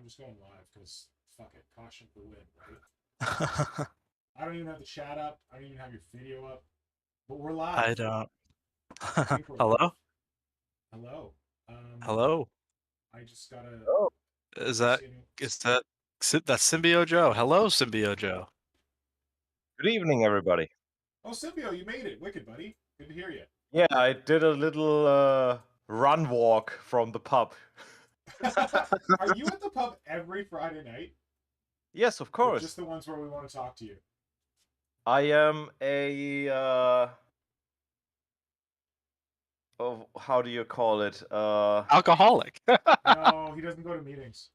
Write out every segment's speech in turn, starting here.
I'm just going live because fuck it, caution for win, right? I don't even have the chat up. I don't even have your video up, but we're live. I don't. I think we're Hello? live. Hello. Hello? I just gotta. Oh, Is that that's Symbio Joe? Hello, Symbio Joe. good evening, everybody. Oh, Symbio, you made it. Wicked, buddy. Good to hear you. Yeah, I did a little run walk from the pub. Are you at the pub every Friday night? Yes, of Or course. just the ones where we want to talk to you? I am a oh, how do you call it? Alcoholic. No, he doesn't go to meetings.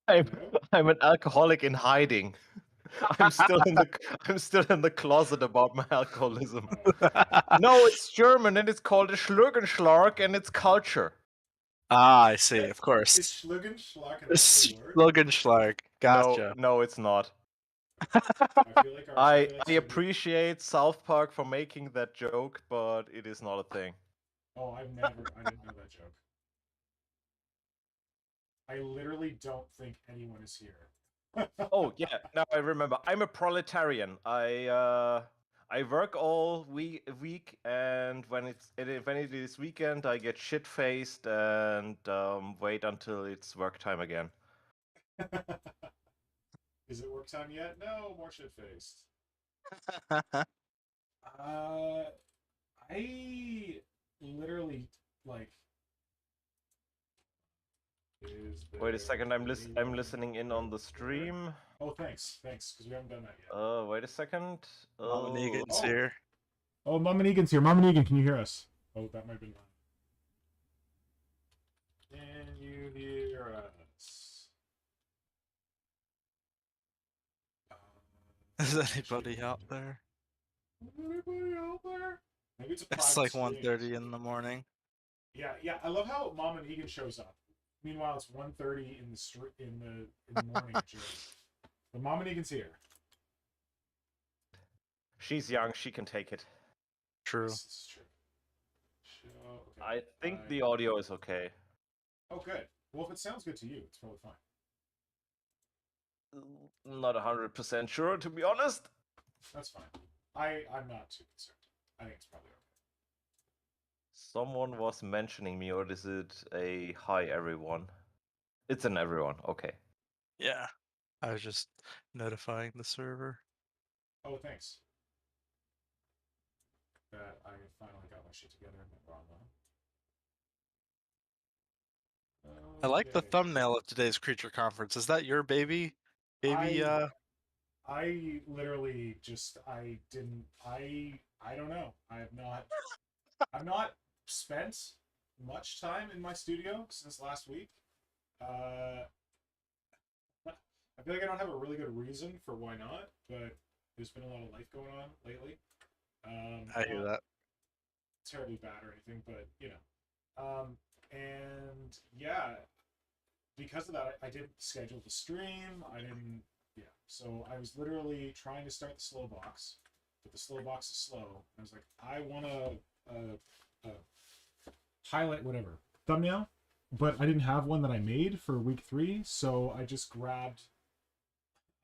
I'm, No? I'm an alcoholic in hiding. I'm still in the closet about my alcoholism. Oh, okay. No, it's German and it's called a Schlürgenschlag and it's culture. Ah, I see, of Is course. Schlugenschlag an actual word? Schlugenschlag. Gotcha. No, it's not. I feel like I Symbio- appreciate South Park for making that joke, but it is not a thing. Oh, I didn't know that joke. I literally don't think anyone is here. Oh yeah, now I remember. I'm a proletarian. I work all week, and when it is weekend, I get shit faced and wait until it's work time again. Is it work time yet? No, more shit faced. I literally like. Wait a second, I'm listening in on the stream. Oh, thanks, because we haven't done that yet. Wait a second. Mama Negan's Oh. here. Oh, Mama Negan's here. Mama Negan, can you hear us? Oh, that might have been loud. Can you hear us? Is anybody out there? Anybody out there? Maybe it's a It's private like stream. 1:30 in the morning. Yeah. I love how Mama Negan shows up. Meanwhile, it's 1:30 in the morning. But Mama Negan's here. She's young. She can take it. True. This is true. Okay. I think the audio is okay. Oh, good. Well, if it sounds good to you, it's probably fine. Not 100% sure, to be honest. That's fine. I'm not too concerned. I think it's probably okay. Someone was mentioning me, or is it a hi everyone? It's an everyone, okay. Yeah. I was just notifying the server. Oh, thanks. That I finally got my shit together in the wrong one. I like the Okay. thumbnail of today's creature conference. Is that your baby? I literally just I don't know. I've not spent much time in my studio since last week. I feel like I don't have a really good reason for why not, but there's been a lot of life going on lately. I hear that. Terribly bad or anything, but you know. And yeah, because of that, I didn't schedule the stream. I didn't. Yeah, so I was literally trying to start the slow box, but the slow box is slow. I was like, I want to highlight whatever thumbnail, but I didn't have one that I made for week 3, so I just grabbed.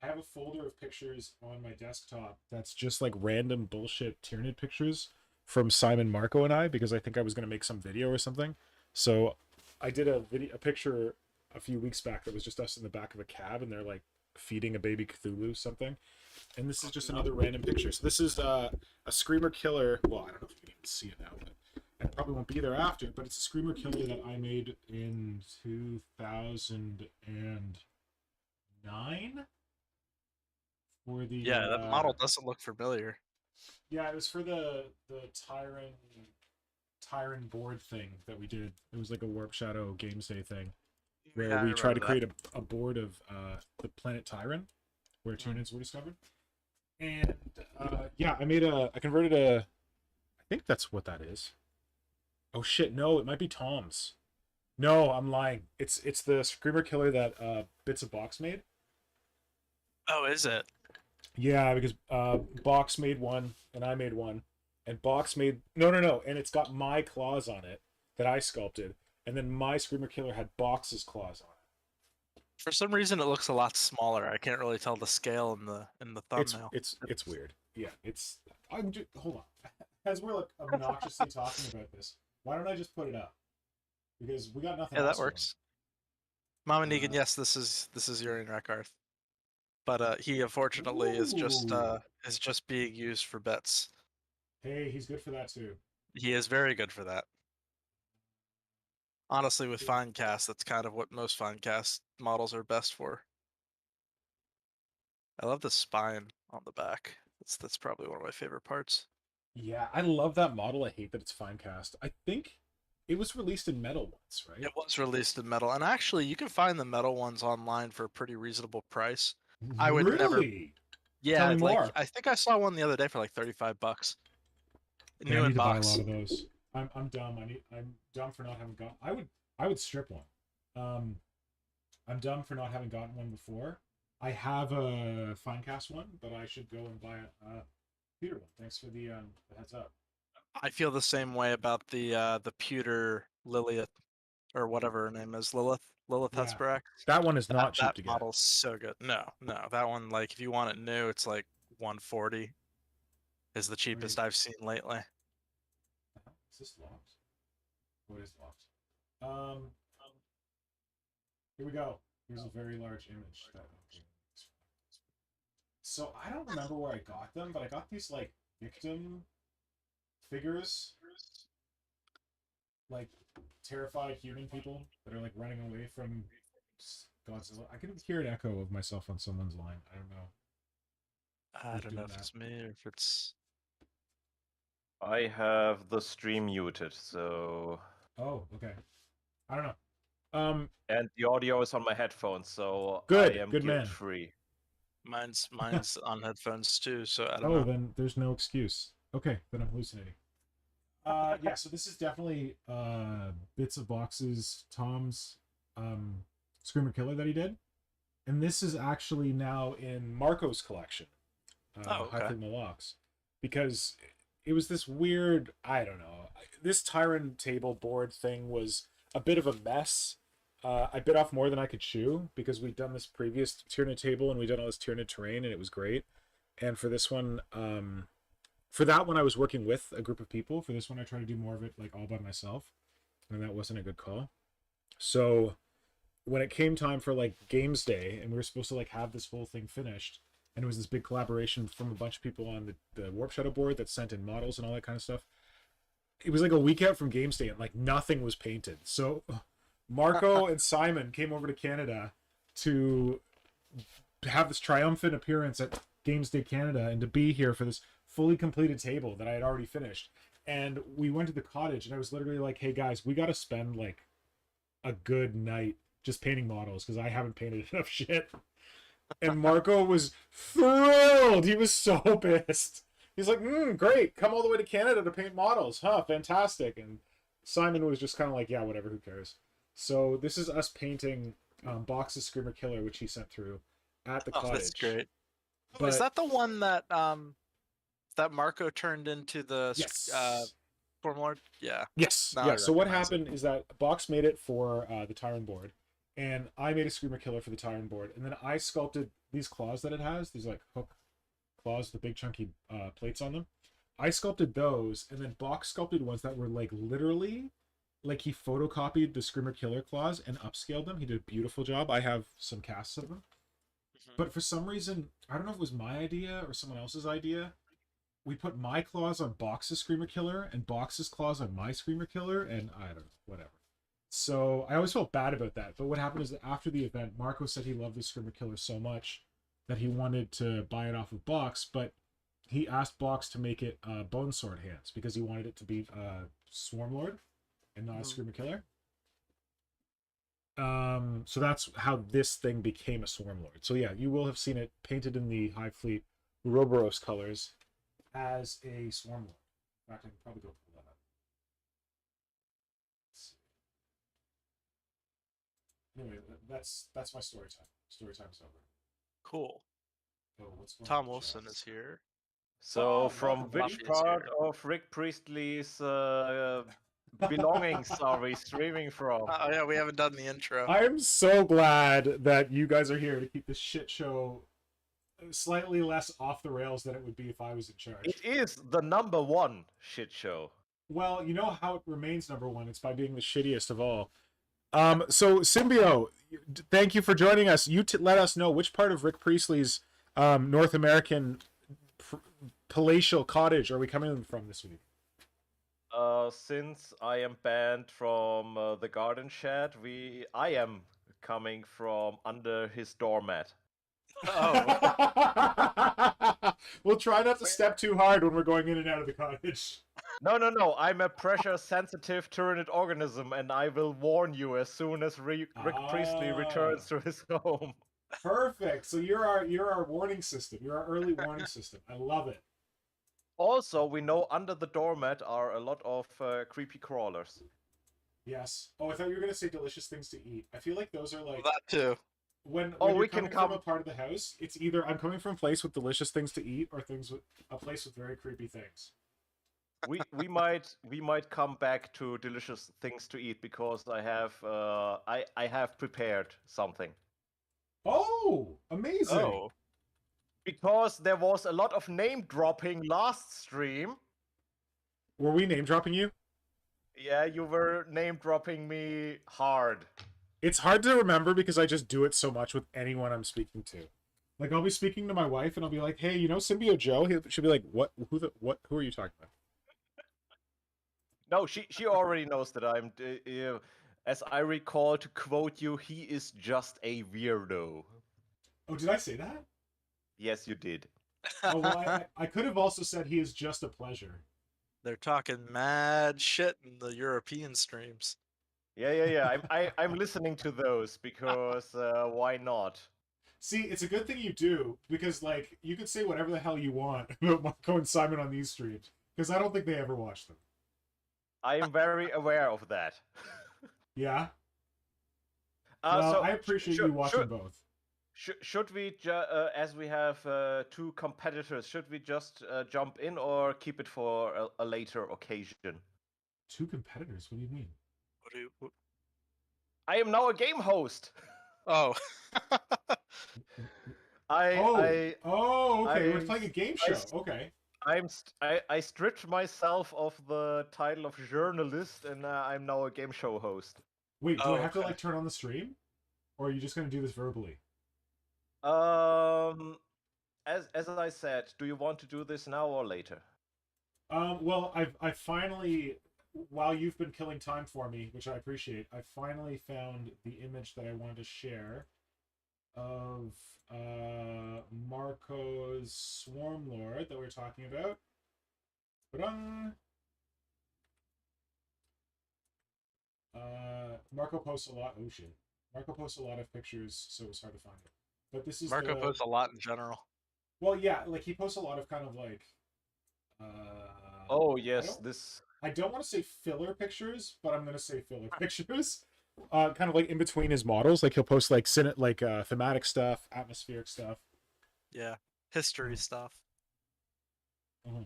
I have a folder of pictures on my desktop that's just like random bullshit Tyranid pictures from Simon, Marco, and I, because I think I was going to make some video or something. So I did a picture a few weeks back that was just us in the back of a cab, and they're like feeding a baby Cthulhu something. And this is just another random picture. So this is a Screamer Killer. Well, I don't know if you can even see it now, but it probably won't be there after. But it's a Screamer Killer that I made in 2009 for the. Yeah, that model doesn't look familiar. Yeah, it was for the Tyranid board thing that we did. It was like a Warp Shadow Games Day thing, where Yeah, we tried to create a board of the planet Tyran, where Tyranids were discovered. And yeah, I converted I think that's what that is. Oh shit, no, it might be Tom's. No, I'm lying. It's the Screamer Killer that Bits of Box made. Oh, is it? Yeah, because Box made one and I made one, and Box made no, and it's got my claws on it that I sculpted, and then my Screamer Killer had Box's claws on it. For some reason, it looks a lot smaller. I can't really tell the scale in the thumbnail. It's weird. Yeah, hold on. As we're like obnoxiously talking about this, why don't I just put it up? Because we got nothing. Yeah, else that works. Mama Negan, yes, this is Urian Rekarth, but he unfortunately is just being used for bets. Hey, he's good for that too. He is very good for that. Honestly, with Finecast, that's kind of what most Finecast models are best for. I love the spine on the back. That's probably one of my favorite parts. Yeah, I love that model. I hate that it's Finecast. I think it was released in metal once, right? It was released in metal, and actually, you can find the metal ones online for a pretty reasonable price. I would never. Really? Yeah, Tell me like more. I think I saw one the other day for like $35. Yeah, New I in need to buy a box. lot of those. I'm dumb. I'm dumb for not having got. I would strip one. I'm dumb for not having gotten one before. I have a Finecast one, but I should go and buy a Peter one. Thanks for the heads up. I feel the same way about the pewter Lilith, or whatever her name is, Lilith Yeah. Hesperak. That one is not cheap That to get. model's so good. No, that one, like, if you want it new, it's like 140 is the cheapest I've seen lately. Is this locked? What is locked? Here we go. Here's a very large image. So I don't remember where I got them, but I got these like victim figures, like terrified human people that are like running away from Godzilla. I can hear an echo of myself on someone's line. I don't know. I don't know if it's me or if it's. I have the stream muted, so. Oh, okay. I don't know. And the audio is on my headphones, so good, I am good man. free. Mine's on headphones too, so I don't know. Oh, then there's no excuse. Okay, then I'm hallucinating. Yeah, so this is definitely bits of boxes, Tom's Screamer Killer that he did. And this is actually now in Marco's collection. High Fleet Malaks. Because it was this weird, I don't know. This Tyranid table board thing was a bit of a mess. I bit off more than I could chew because we'd done this previous Tyranid table and we'd done all this Tyranid terrain and it was great. And for this one, for that one I was working with a group of people. For this one I tried to do more of it like all by myself. And that wasn't a good call. So when it came time for like games day and we were supposed to like have this whole thing finished, and it was this big collaboration from a bunch of people on the Warp Shadow board that sent in models and all that kind of stuff. It was like a week out from games day and like nothing was painted. So Marco and Simon came over to Canada to have this triumphant appearance at Games Day Canada and to be here for this fully completed table that I had already finished. And we went to the cottage and I was literally like, hey guys, we got to spend like a good night just painting models because I haven't painted enough shit. And Marco was thrilled. He was so pissed. He's like, great. Come all the way to Canada to paint models. Huh, fantastic. And Simon was just kind of like, yeah, whatever, who cares? So this is us painting Box's Screamer Killer, which he sent through at the cottage. That's great. But, is that the one that that Marco turned into the Storm Lord? Yeah. Yes. Now yeah. So what happened is that Box made it for the Tyranid board, and I made a Screamer Killer for the Tyranid board, and then I sculpted these claws that it has, these like hook claws, the big chunky plates on them. I sculpted those, and then Box sculpted ones that were like literally, like he photocopied the Screamer Killer claws and upscaled them. He did a beautiful job. I have some casts of them. But for some reason, I don't know if it was my idea or someone else's idea, we put my claws on Box's Screamer Killer and Box's claws on my Screamer Killer, and I don't know, whatever. So I always felt bad about that. But what happened is that after the event, Marco said he loved the Screamer Killer so much that he wanted to buy it off of Box, but he asked Box to make it Bone Sword hands because he wanted it to be Swarm Lord and not a Screamer Killer. So that's how this thing became a Swarm Lord. So yeah, you will have seen it painted in the High Fleet Ouroboros colors as a Swarm Lord. In fact, I can probably go pull that up. Anyway, that's my story time. Story time's over. Cool. Oh, what's going Tom on Wilson is here. So, Oh, from welcome, which Buffy is part here. of Rick Priestley's belongings are we streaming from? Oh yeah, we haven't done the intro. I am so glad that you guys are here to keep this shit show slightly less off the rails than it would be if I was in charge. It is the #1 shit show. Well, you know how it remains #1. It's by being the shittiest of all. So Symbio, thank you for joining us. You let us know which part of Rick Priestley's North American palatial cottage are we coming from this week? Since I am banned from the garden shed, I am coming from under his doormat. Oh. We'll try not to step too hard when we're going in and out of the cottage. No. I'm a pressure-sensitive Tyranid organism, and I will warn you as soon as Rick Priestley returns to his home. Perfect. So you're our warning system. You're our early warning system. I love it. Also, we know under the doormat are a lot of creepy crawlers. Yes. Oh, I thought you were gonna say delicious things to eat. I feel like those are like That too. when Oh, you're we can coming from come- a part of the house. It's either I'm coming from a place with delicious things to eat, or a place with very creepy things. we might come back to delicious things to eat because I have prepared something. Oh, amazing! Oh. Because there was a lot of name dropping last stream. Were we name dropping you? Yeah, you were name dropping me hard. It's hard to remember because I just do it so much with anyone I'm speaking to. Like I'll be speaking to my wife and I'll be like, "Hey, you know Symbio Joe?" She'll be like, "What? Who are you talking about?" No, she already knows that I'm. As I recall, to quote you, he is just a weirdo. Oh, did I say that? Yes, you did. Oh, well, I could have also said he is just a pleasure. They're talking mad shit in the European streams. Yeah. I'm listening to those because why not? See, it's a good thing you do because, like, you can say whatever the hell you want about Marco and Simon on these streams because I don't think they ever watch them. I am very aware of that. Yeah. So I appreciate you watching both. Should we, as we have two competitors, should we just jump in or keep it for a later occasion? Two competitors? What do you mean? I am now a game host. Oh. Okay. We're I'm- playing a game show. Okay. I stripped myself of the title of journalist, and I'm now a game show host. Wait, do I have to okay. like turn on the stream, or are you just gonna do this verbally? As I said, do you want to do this now or later? Well, I finally, while you've been killing time for me, which I appreciate, I finally found the image that I wanted to share of Marco's Swarm Lord that we're talking about. Ba-dum! Marco posts a lot. Oh shit! Marco posts a lot of pictures, so it's hard to find it. But this is Marco posts a lot in general. Well, yeah, like he posts a lot of kind of like. Oh yes, this. I don't want to say filler pictures, but I'm gonna say filler pictures. Kind of like in between his models, like he'll post like thematic stuff, atmospheric stuff. Yeah, history stuff. Mhm.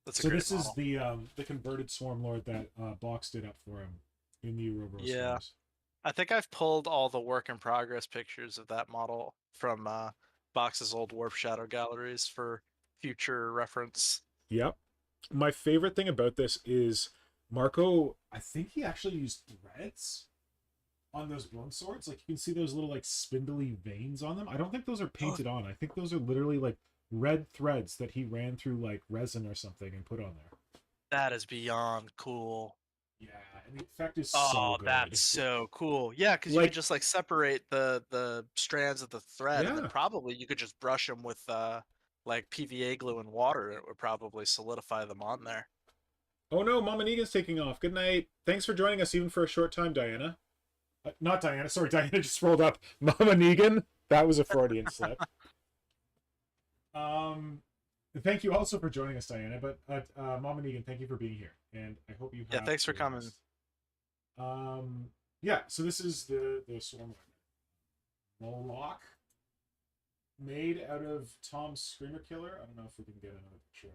That's a So great this model. is the converted Swarm Lord that Box did up for him in the Ouroboros Yeah. Wars. I think I've pulled all the work in progress pictures of that model from Box's old Warp Shadow galleries for future reference. Yep. My favorite thing about this is Marco, I think he actually used threads on those bone swords. Like you can see those little like spindly veins on them. I don't think those are painted on. I think those are literally like red threads that he ran through like resin or something and put on there. That is beyond cool. Yeah, and the effect is Oh, so good. that's so cool. Yeah, because you Like- could just like separate the strands of the thread, and Yeah. then probably you could just brush them with like PVA glue and water. And it would probably solidify them on there. Oh no, Mama Negan's taking off. Good night. Thanks for joining us even for a short time, Diana. Not Diana, sorry, Diana just rolled up. Mama Negan. That was a Freudian slip. Thank you also for joining us, Diana. But Mama Negan, thank you for being here, and I hope you have. Yeah, thanks for a coming. blast. Yeah. So this is the Swarm Moloch, made out of Tom's Screamer Killer. I don't know if we can get another picture of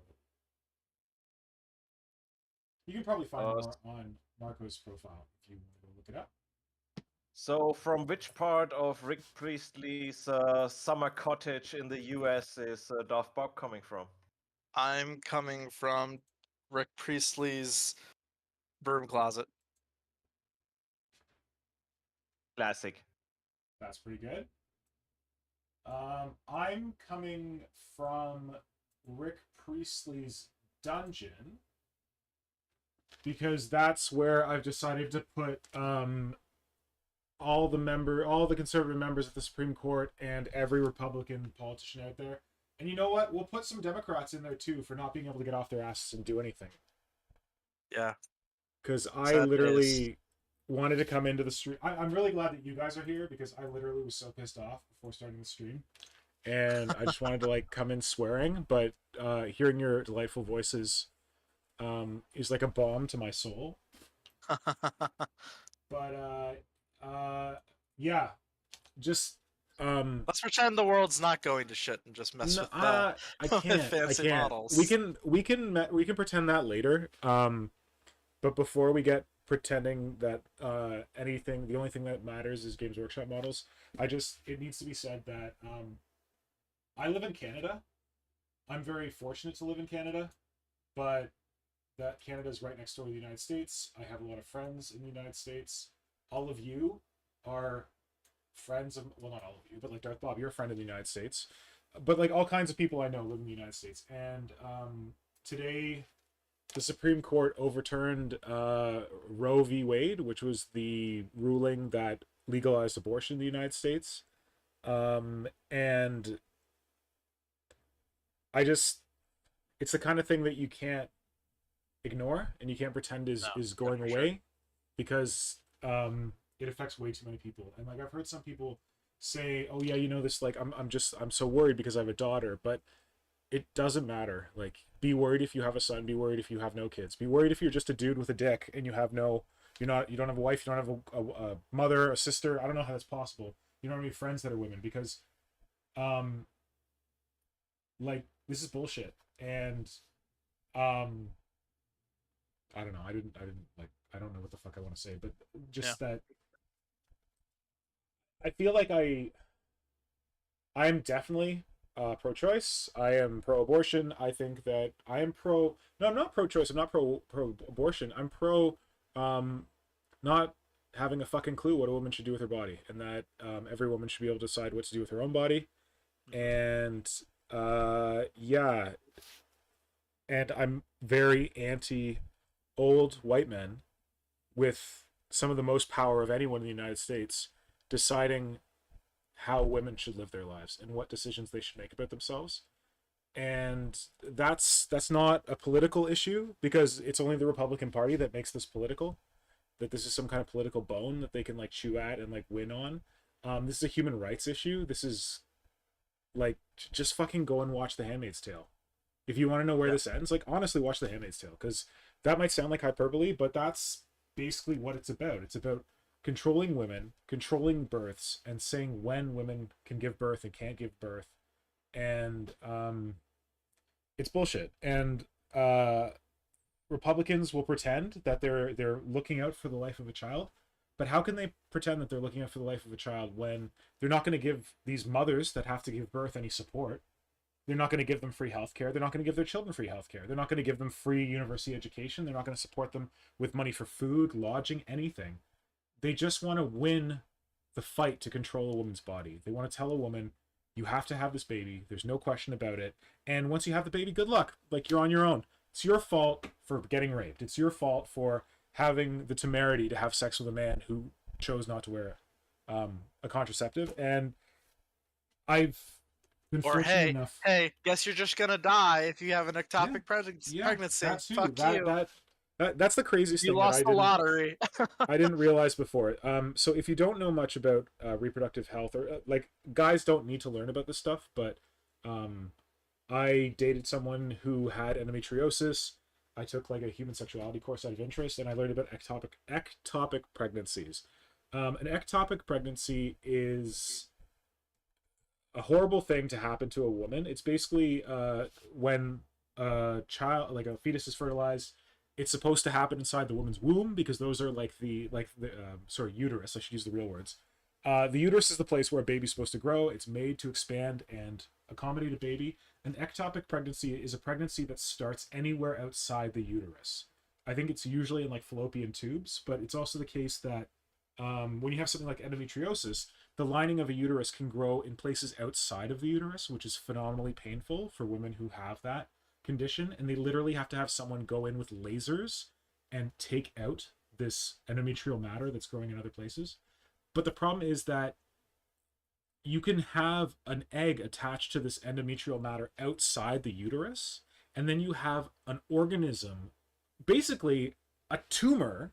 it. You can probably find Uh, more on Marco's profile if you want to look it up. So, from which part of Rick Priestley's summer cottage in the U.S. is DarthBob coming from? I'm coming from Rick Priestley's broom closet. Classic. That's pretty good. I'm coming from Rick Priestley's dungeon because that's where I've decided to put all the conservative members of the Supreme Court and every Republican politician out there. And you know what? We'll put some Democrats in there too for not being able to get off their asses and do anything. Yeah. Because I Sad literally wanted to come into the stream. I'm really glad that you guys are here because I literally was so pissed off before starting the stream. And I just wanted to like come in swearing, but hearing your delightful voices is like a balm to my soul. But yeah, just let's pretend the world's not going to shit and just mess with I with can't. fancy models. We can pretend that later. But before we get pretending that the only thing that matters is Games Workshop models, it needs to be said that I live in Canada. I'm very fortunate to live in Canada, but that Canada is right next door to the United States. I have a lot of friends in the United States. All of you are friends of, well, not all of you, but like DarthBob, you're a friend of the United States. But like all kinds of people I know live in the United States. And today, the Supreme Court overturned Roe v. Wade, which was the ruling that legalized abortion in the United States. And it's the kind of thing that you can't ignore and you can't pretend is going away, sure. Because it affects way too many people. And like I've heard some people say, oh yeah, you know, this, like I'm so worried because I have a daughter, but it doesn't matter. Like, be worried if you have a son, be worried if you have no kids, be worried if you're just a dude with a dick and you don't have a wife, you don't have a mother, a sister. I don't know how that's possible. You don't have any friends that are women, because like, this is bullshit. And I don't know. I don't know what the fuck I want to say, but just that I feel like I'm definitely pro-choice. I am pro-abortion. I think that I am pro. No, I'm not pro-choice. I'm not pro-abortion. I'm pro not having a fucking clue what a woman should do with her body, and that every woman should be able to decide what to do with her own body. And yeah, and I'm very anti old white men with some of the most power of anyone in the United States deciding how women should live their lives and what decisions they should make about themselves. And that's not a political issue, because it's only the Republican Party that makes this political, that this is some kind of political bone that they can like chew at and like win on. This is a human rights issue. This is like, just fucking go and watch The Handmaid's Tale. If you want to know where this ends, like, honestly, watch The Handmaid's Tale, because that might sound like hyperbole, but that's basically what it's about. It's about controlling women, controlling births, and saying when women can give birth and can't give birth. And it's bullshit. And Republicans will pretend that they're looking out for the life of a child, but how can they pretend that they're looking out for the life of a child when they're not going to give these mothers that have to give birth any support? They're not going to give them free healthcare. They're not going to give their children free healthcare. They're not going to give them free university education. They're not going to support them with money for food, lodging, anything. They just want to win the fight to control a woman's body. They want to tell a woman, you have to have this baby. There's no question about it. And once you have the baby, good luck. Like, you're on your own. It's your fault for getting raped. It's your fault for having the temerity to have sex with a man who chose not to wear a contraceptive. And I've been fortunate enough. Hey, guess you're just gonna die if you have an ectopic pregnancy. That too. Fuck you. That's the craziest You thing. lost the lottery. I didn't realize before. So if you don't know much about reproductive health, or like, guys don't need to learn about this stuff, but I dated someone who had endometriosis. I took like a human sexuality course out of interest, and I learned about ectopic pregnancies. An ectopic pregnancy is a horrible thing to happen to a woman. It's basically when a child, like a fetus, is fertilized, it's supposed to happen inside the woman's womb, because those are like the uterus. I should use the real words. The uterus is the place where a baby's supposed to grow. It's made to expand and accommodate a baby. An ectopic pregnancy is a pregnancy that starts anywhere outside the uterus. I think it's usually in like fallopian tubes, but it's also the case that when you have something like endometriosis, the lining of a uterus can grow in places outside of the uterus, which is phenomenally painful for women who have that condition. And they literally have to have someone go in with lasers and take out this endometrial matter that's growing in other places. But the problem is that you can have an egg attached to this endometrial matter outside the uterus, and then you have an organism, basically a tumor.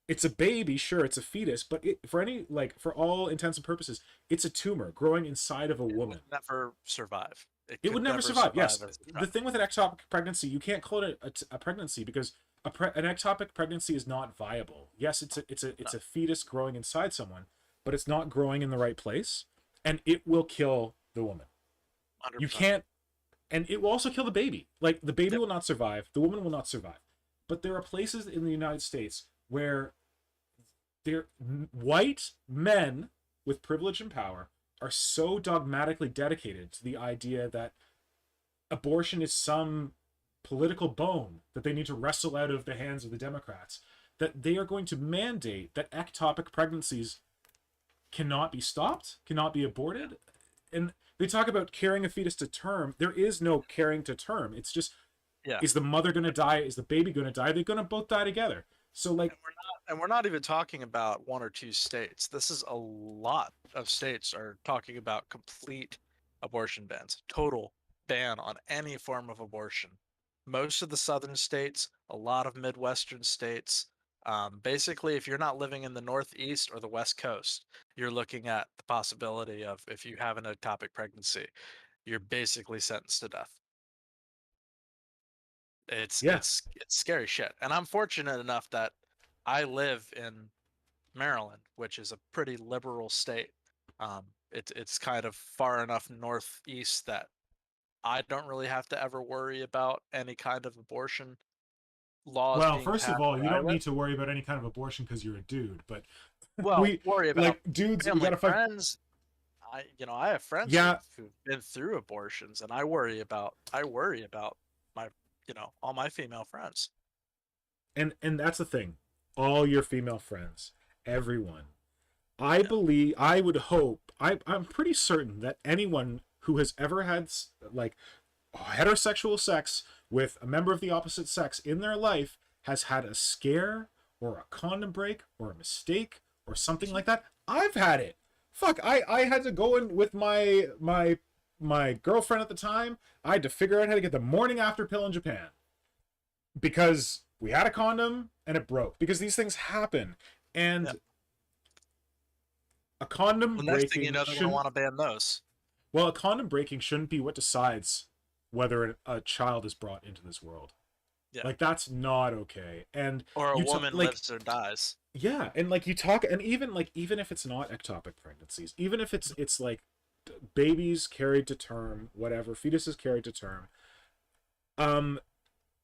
It's a baby, sure, it's a fetus, but for all intents and purposes, it's a tumor growing inside of a woman. Would never survive. It would never survive. Yes, the thing with an ectopic pregnancy, you can't call it a pregnancy, because an ectopic pregnancy is not viable. Yes, it's a fetus growing inside someone, but it's not growing in the right place, and it will kill the woman. 100%. You can't, and it will also kill the baby. Like, the baby will not survive, the woman will not survive. But there are places in the United States where white men with privilege and power are so dogmatically dedicated to the idea that abortion is some political bone that they need to wrestle out of the hands of the Democrats, that they are going to mandate that ectopic pregnancies cannot be stopped, cannot be aborted. And they talk about carrying a fetus to term. There is no carrying to term. It's just, is the mother going to die? Is the baby going to die? They're going to both die together. So, like, and we're not even talking about 1 or 2 states. This is a lot of states are talking about complete abortion bans, total ban on any form of abortion. Most of the southern states, a lot of Midwestern states. Basically, if you're not living in the Northeast or the West Coast, you're looking at the possibility of, if you have an ectopic pregnancy, you're basically sentenced to death. It's scary shit. And I'm fortunate enough that I live in Maryland, which is a pretty liberal state. It's kind of far enough northeast that I don't really have to ever worry about any kind of abortion laws. Well, first of all, you don't need to worry about any kind of abortion because you're a dude, but worry about like dudes. You gotta find friends. I have friends who've been through abortions, and I worry about my all my female friends. And that's the thing, all your female friends, everyone. I believe, I would hope, I'm pretty certain that anyone who has ever had like heterosexual sex with a member of the opposite sex in their life has had a scare or a condom break or a mistake or something like that. I've had it. Fuck, I had to go in with my girlfriend at the time. I had to figure out how to get the morning after pill in Japan because we had a condom and it broke, because these things happen. And a condom breaking, next thing you know, they're gonna want to ban those. Well, a condom breaking shouldn't be what decides whether a child is brought into this world. Yeah. Like, that's not okay. And or a woman lives or dies. Yeah, and like you talk, and even if it's not ectopic pregnancies, even if it's like babies carried to term, whatever, fetuses carried to term,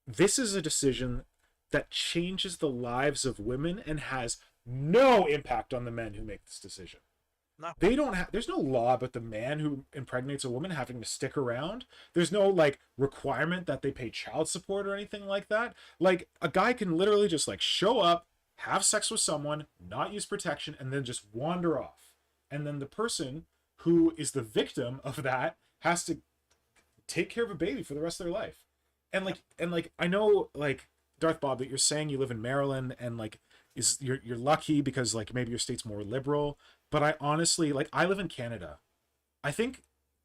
this is a decision that changes the lives of women and has no impact on the men who make this decision. No. They don't have, there's no law about the man who impregnates a woman having to stick around. There's no like requirement that they pay child support or anything like that. Like, a guy can literally just like show up, have sex with someone, not use protection, and then just wander off. And then the person who is the victim of that has to take care of a baby for the rest of their life. And like I know, like, DarthBob, that you're saying you live in Maryland and like you're lucky because like maybe your state's more liberal, but I honestly, like, I live in Canada. I think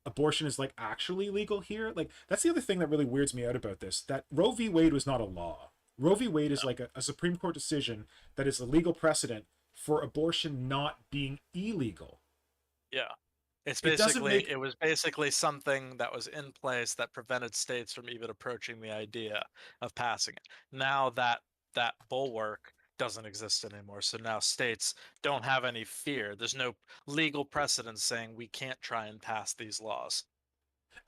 abortion is like actually legal here. Like, that's the other thing that really weirds me out about this, that Roe v. Wade was not a law. Roe v. Wade is like a Supreme Court decision that is a legal precedent for abortion not being illegal. Yeah. It was basically something that was in place that prevented states from even approaching the idea of passing it. Now that bulwark doesn't exist anymore, so now states don't have any fear. There's no legal precedent saying we can't try and pass these laws.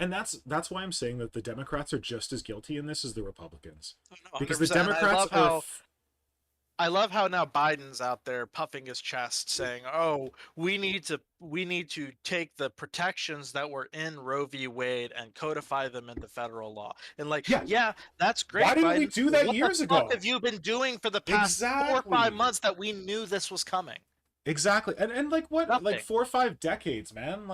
And that's why I'm saying that the Democrats are just as guilty in this as the Republicans. Oh, no, Because the 100%. And Democrats I love how now Biden's out there puffing his chest saying, "Oh, we need to take the protections that were in Roe v. Wade and codify them into federal law." And like, Yeah. yeah, that's great. Why didn't we Biden. do that What years the ago? fuck have you been doing for the past 4 or Exactly. 5 months that we knew this was coming? Exactly. And like what? Nothing. Like 4 or 5 decades, man.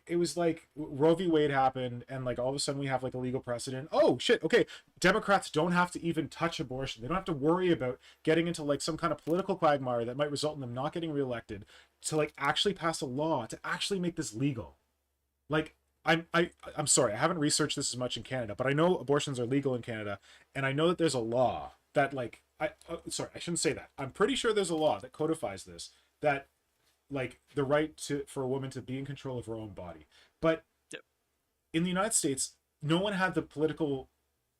It was like Roe v. Wade happened, and like all of a sudden we have like a legal precedent. Oh shit, okay. Democrats don't have to even touch abortion. They don't have to worry about getting into like some kind of political quagmire that might result in them not getting reelected to like actually pass a law to actually make this legal. Like I'm sorry, I haven't researched this as much in Canada, but I know abortions are legal in Canada, and I know that there's a law that like sorry, I shouldn't say that. I'm pretty sure there's a law that codifies this, that like the right for a woman to be in control of her own body. But yep. In the United States, no one had the political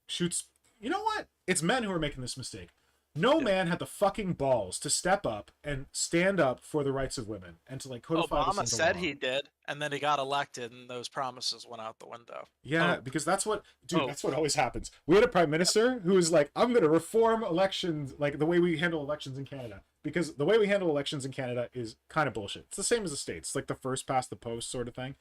shoots. You know what? It's men who are making this mistake. No man had the fucking balls to step up and stand up for the rights of women and to like codify this Obama into said law. he did, and then he got elected, and those promises went out the window. Yeah, because that's what, dude, that's what always happens. We had a prime minister who was like, I'm going to reform elections, like the way we handle elections in Canada. Because the way we handle elections in Canada is kind of bullshit. It's the same as the States, like the first past the post sort of thing.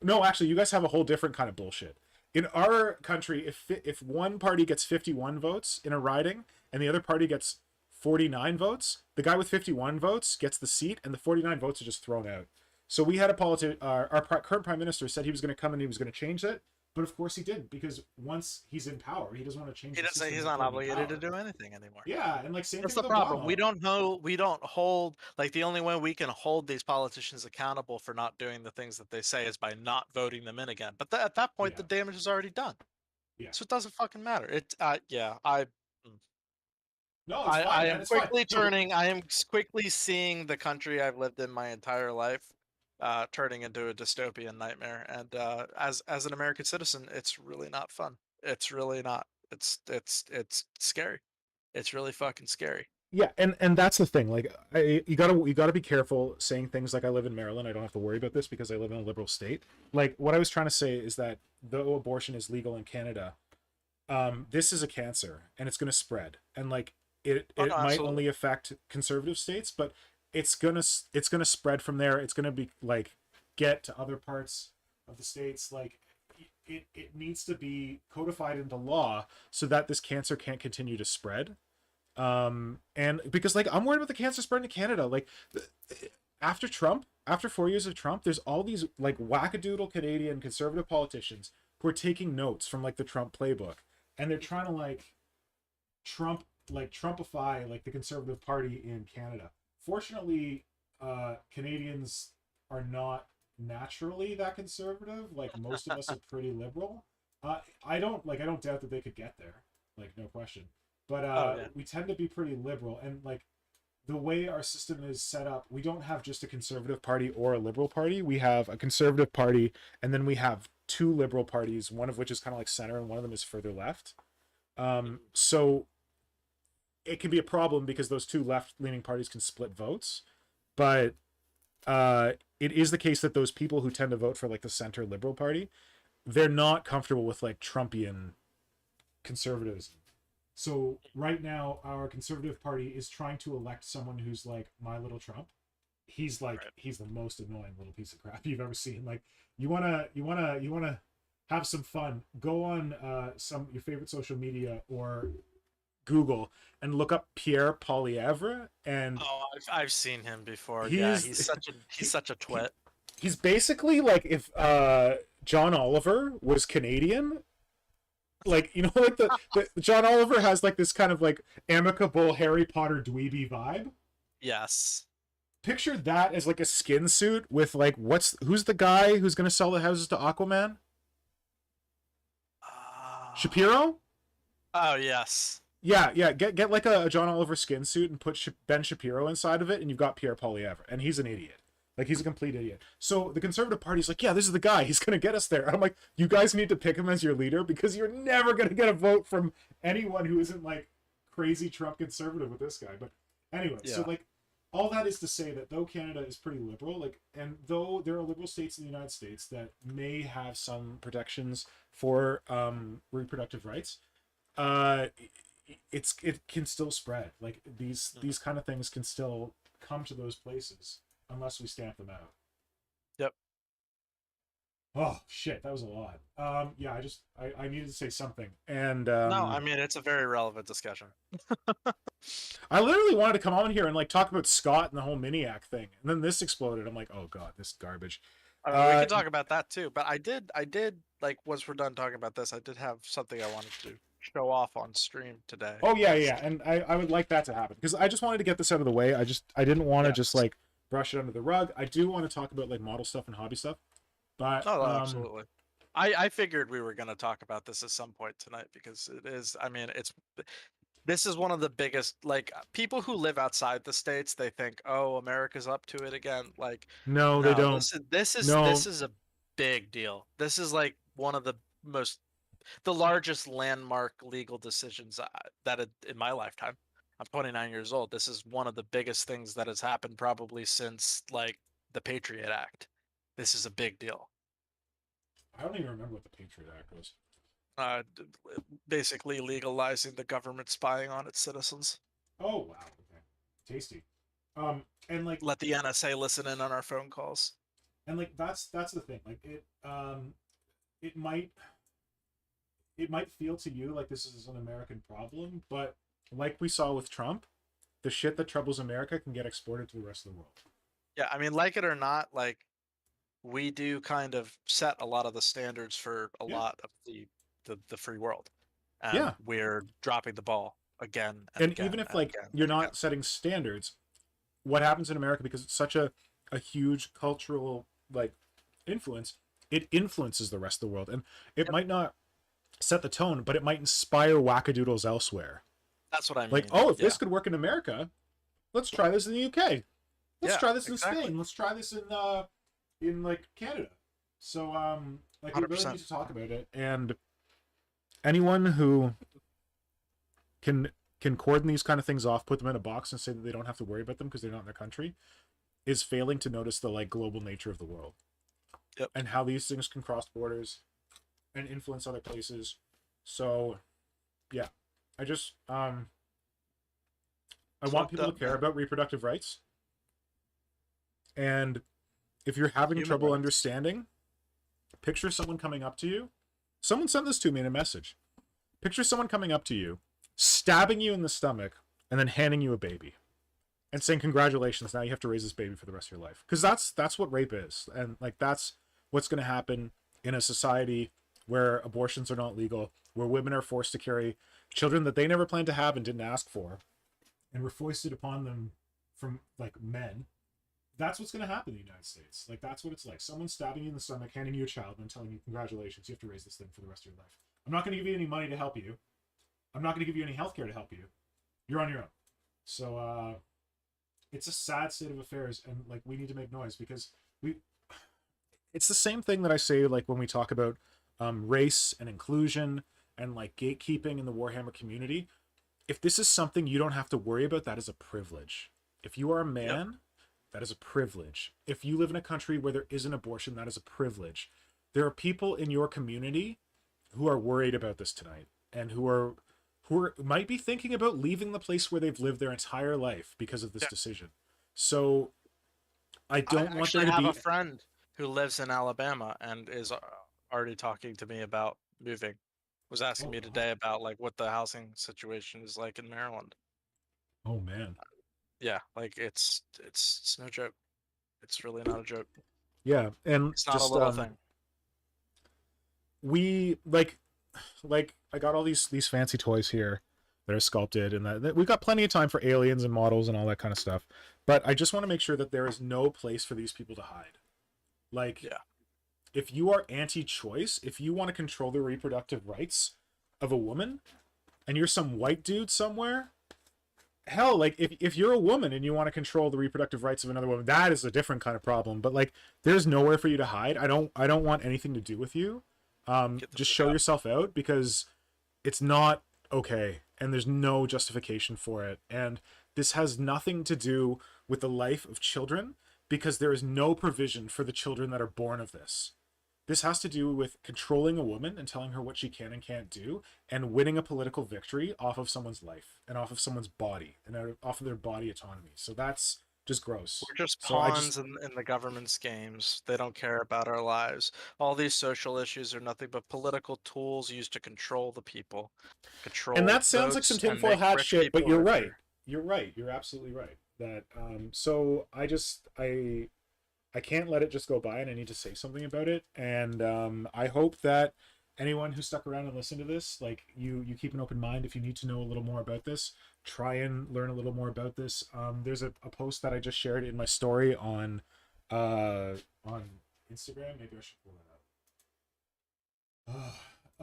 No, actually, you guys have a whole different kind of bullshit. In our country, if one party gets 51 votes in a riding and the other party gets 49 votes, the guy with 51 votes gets the seat and the 49 votes are just thrown out. So we had a our current prime minister said he was going to come and he was going to change it, but of course he didn't, because once he's in power, he doesn't want to change. He doesn't. He's not obligated to do anything anymore. Yeah, and like same. That's thing the with problem. Obama. We don't hold, like, the only way we can hold these politicians accountable for not doing the things that they say is by not voting them in again. But at that point, the damage is already done. Yeah. So it doesn't fucking matter. No, I am quickly turning. I am quickly seeing the country I've lived in my entire life turning into a dystopian nightmare. And as an American citizen, it's really not fun. It's really not. It's scary. It's really fucking scary. Yeah, and that's the thing. Like, you gotta be careful saying things like I live in Maryland. I don't have to worry about this because I live in a liberal state. Like, what I was trying to say is that though abortion is legal in Canada, this is a cancer and it's gonna spread. And like it might absolutely. only affect conservative states, but it's gonna spread from there. It's gonna be like get to other parts of the states. Like it needs to be codified into law so that this cancer can't continue to spread. And because like I'm worried about the cancer spreading to Canada. Like after 4 years of Trump, there's all these like wackadoodle Canadian conservative politicians who are taking notes from like the Trump playbook, and they're trying to like Trumpify like the Conservative Party in Canada. Fortunately, Canadians are not naturally that conservative. Like most of us are pretty liberal. I don't doubt that they could get there, like no question. But we tend to be pretty liberal, and like the way our system is set up, we don't have just a conservative party or a liberal party. We have a conservative party, and then we have 2 liberal parties, one of which is kind of like center and one of them is further left. So it can be a problem because those 2 left-leaning parties can split votes, but it is the case that those people who tend to vote for like the center liberal party, they're not comfortable with like Trumpian conservatism. So right now, our conservative party is trying to elect someone who's like my little Trump. He's like he's the most annoying little piece of crap you've ever seen. Like you wanna have some fun. Go on your favorite social media or Google and look up Pierre Poilievre. And I've seen him before. He's such a twit. He's basically like if John Oliver was Canadian. Like, you know, like the John Oliver has like this kind of like amicable Harry Potter dweeby vibe. Yes. Picture that as like a skin suit with like who's the guy who's gonna sell the houses to Aquaman? Shapiro? Oh yes. Yeah. Get like a John Oliver skin suit and put Ben Shapiro inside of it, and you've got Pierre Poilievre, and he's an idiot. Like, he's a complete idiot. So the Conservative Party's like, yeah, this is the guy. He's going to get us there. And I'm like, you guys need to pick him as your leader because you're never going to get a vote from anyone who isn't, like, crazy Trump conservative with this guy. But anyway, so, like, all that is to say that though Canada is pretty liberal, like, and though there are liberal states in the United States that may have some protections for reproductive rights, it can still spread. Like these kind of things can still come to those places unless we stamp them out. Yep. Oh shit, that was a lot. Yeah, I needed to say something, and No, I mean it's a very relevant discussion. I literally wanted to come on here and like talk about Scott and the whole Miniac thing, and then this exploded. I'm like, oh god, this garbage. I mean, we can talk about that too, but I did like once we're done talking about this, I did have something I wanted to show off on stream today. Oh yeah, and I would like that to happen because I just wanted to get this out of the way. I didn't want to just like brush it under the rug. I do want to talk about like model stuff and hobby stuff, but absolutely. I figured we were going to talk about this at some point tonight because it is. I mean, this is one of the biggest. Like people who live outside the states, they think, "Oh, America's up to it again." Like, no, they don't. This is a big deal. This is like one of the largest landmark legal decisions in my lifetime. I'm 29 years old. This is one of the biggest things that has happened probably since like the Patriot Act. This is a big deal. I don't even remember what the Patriot Act was. Basically legalizing the government spying on its citizens. Oh wow, okay, tasty. And like let the NSA listen in on our phone calls. And like that's the thing. Like it might feel to you like this is an American problem, but like we saw with Trump, the shit that troubles America can get exported to the rest of the world. Yeah, I mean, like it or not, like we do kind of set a lot of the standards for a lot of the free world. And we're dropping the ball again. And again, even if like you're not setting standards, what happens in America, because it's such a huge cultural like influence, it influences the rest of the world. And it might not set the tone, but it might inspire wackadoodles elsewhere. That's what I mean. Like, oh, if this could work in America, let's try this in the UK. Let's try this in Spain. Let's try this in like Canada. So like 100%. We really need to talk about it. And anyone who can cordon these kind of things off, put them in a box and say that they don't have to worry about them because they're not in their country, is failing to notice the like global nature of the world. Yep. And how these things can cross borders and influence other places. So yeah, I just I want people to care about reproductive rights. And if you're having trouble understanding, picture someone coming up to you. Someone sent this to me in a message. Picture someone coming up to you, stabbing you in the stomach, and then handing you a baby and saying, congratulations, now you have to raise this baby for the rest of your life. Because that's what rape is. And like that's what's going to happen in a society where abortions are not legal, where women are forced to carry children that they never planned to have and didn't ask for, and were foisted upon them from like men. That's what's going to happen in the United States. Like, that's what it's like. Someone stabbing you in the stomach, handing you a child, and telling you, congratulations, you have to raise this thing for the rest of your life. I'm not going to give you any money to help you. I'm not going to give you any healthcare to help you. You're on your own. So, it's a sad state of affairs, and, like, we need to make noise, because it's the same thing that I say, like, when we talk about race and inclusion and, like, gatekeeping in the Warhammer community. If this is something you don't have to worry about, that is a privilege. If you are a man... that is a privilege. If you live in a country where there is an abortion, that is a privilege. There are people in your community who are worried about this tonight, and who might be thinking about leaving the place where they've lived their entire life because of this decision. So I don't want there to be... I have a friend who lives in Alabama and is already talking to me about moving. Was asking me today about like what the housing situation is like in Maryland. Oh man. Yeah, like it's no joke. It's really not a joke. Yeah, and it's not a little thing. We like I got all these fancy toys here that are sculpted, and that we've got plenty of time for aliens and models and all that kind of stuff. But I just want to make sure that there is no place for these people to hide. Like, if you are anti-choice, if you want to control the reproductive rights of a woman, and you're some white dude somewhere. Hell, like if you're a woman and you want to control the reproductive rights of another woman, that is a different kind of problem. But like, there's nowhere for you to hide. I don't want anything to do with you. Just show yourself out, because it's not okay, and there's no justification for it. And this has nothing to do with the life of children because there is no provision for the children that are born of this. This has to do with controlling a woman and telling her what she can and can't do, and winning a political victory off of someone's life and off of someone's body and off of their body autonomy. So that's just gross. We're just So I pawns in the government's games. They don't care about our lives. All these social issues are nothing but political tools used to control the people. Control and that sounds like some votes and tinfoil make hat rich shit, but people you're richer. right. You're right. You're absolutely right. That so I can't let it just go by, and I need to say something about it. And I hope that anyone who stuck around and listened to this, like you keep an open mind. If you need to know a little more about this, try and learn a little more about this. There's a post that I just shared in my story on Instagram. Maybe I should pull that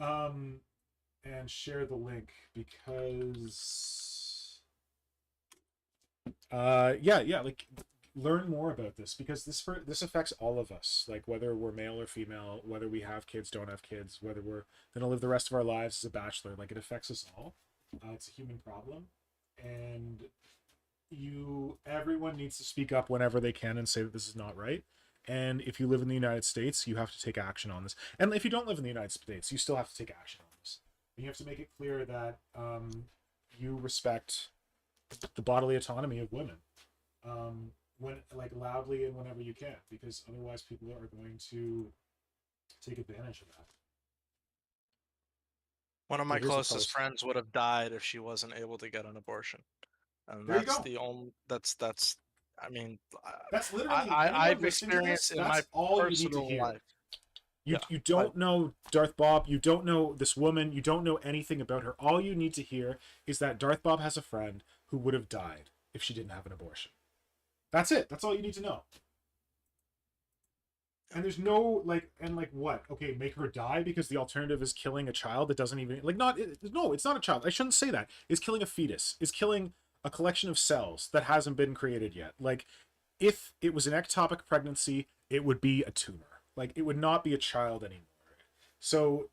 up. And share the link because like learn more about this, because this affects all of us, like whether we're male or female, whether we have kids, don't have kids, whether we're gonna live the rest of our lives as a bachelor. Like, it affects us all. It's a human problem, and everyone needs to speak up whenever they can and say that this is not right. And if you live in the United States, you have to take action on this. And if you don't live in the United States, you still have to take action on this. And you have to make it clear that you respect the bodily autonomy of women, when, like, loudly and whenever you can, because otherwise people are going to take advantage of that. One of my Here's the closest post. friends would have died if she wasn't able to get an abortion. And There you that's go. the only I mean, That's literally I've listening to this, experienced in my that's all you need to personal hear. life. You don't know DarthBob, you don't know this woman, you don't know anything about her. All you need to hear is that DarthBob has a friend who would have died if she didn't have an abortion. That's it. That's all you need to know. And there's no, like, what? Okay, make her die because the alternative is killing a child that doesn't even, like, no, it's not a child. I shouldn't say that. It's killing a fetus. It's killing a collection of cells that hasn't been created yet. Like, if it was an ectopic pregnancy, it would be a tumor. Like, it would not be a child anymore. So,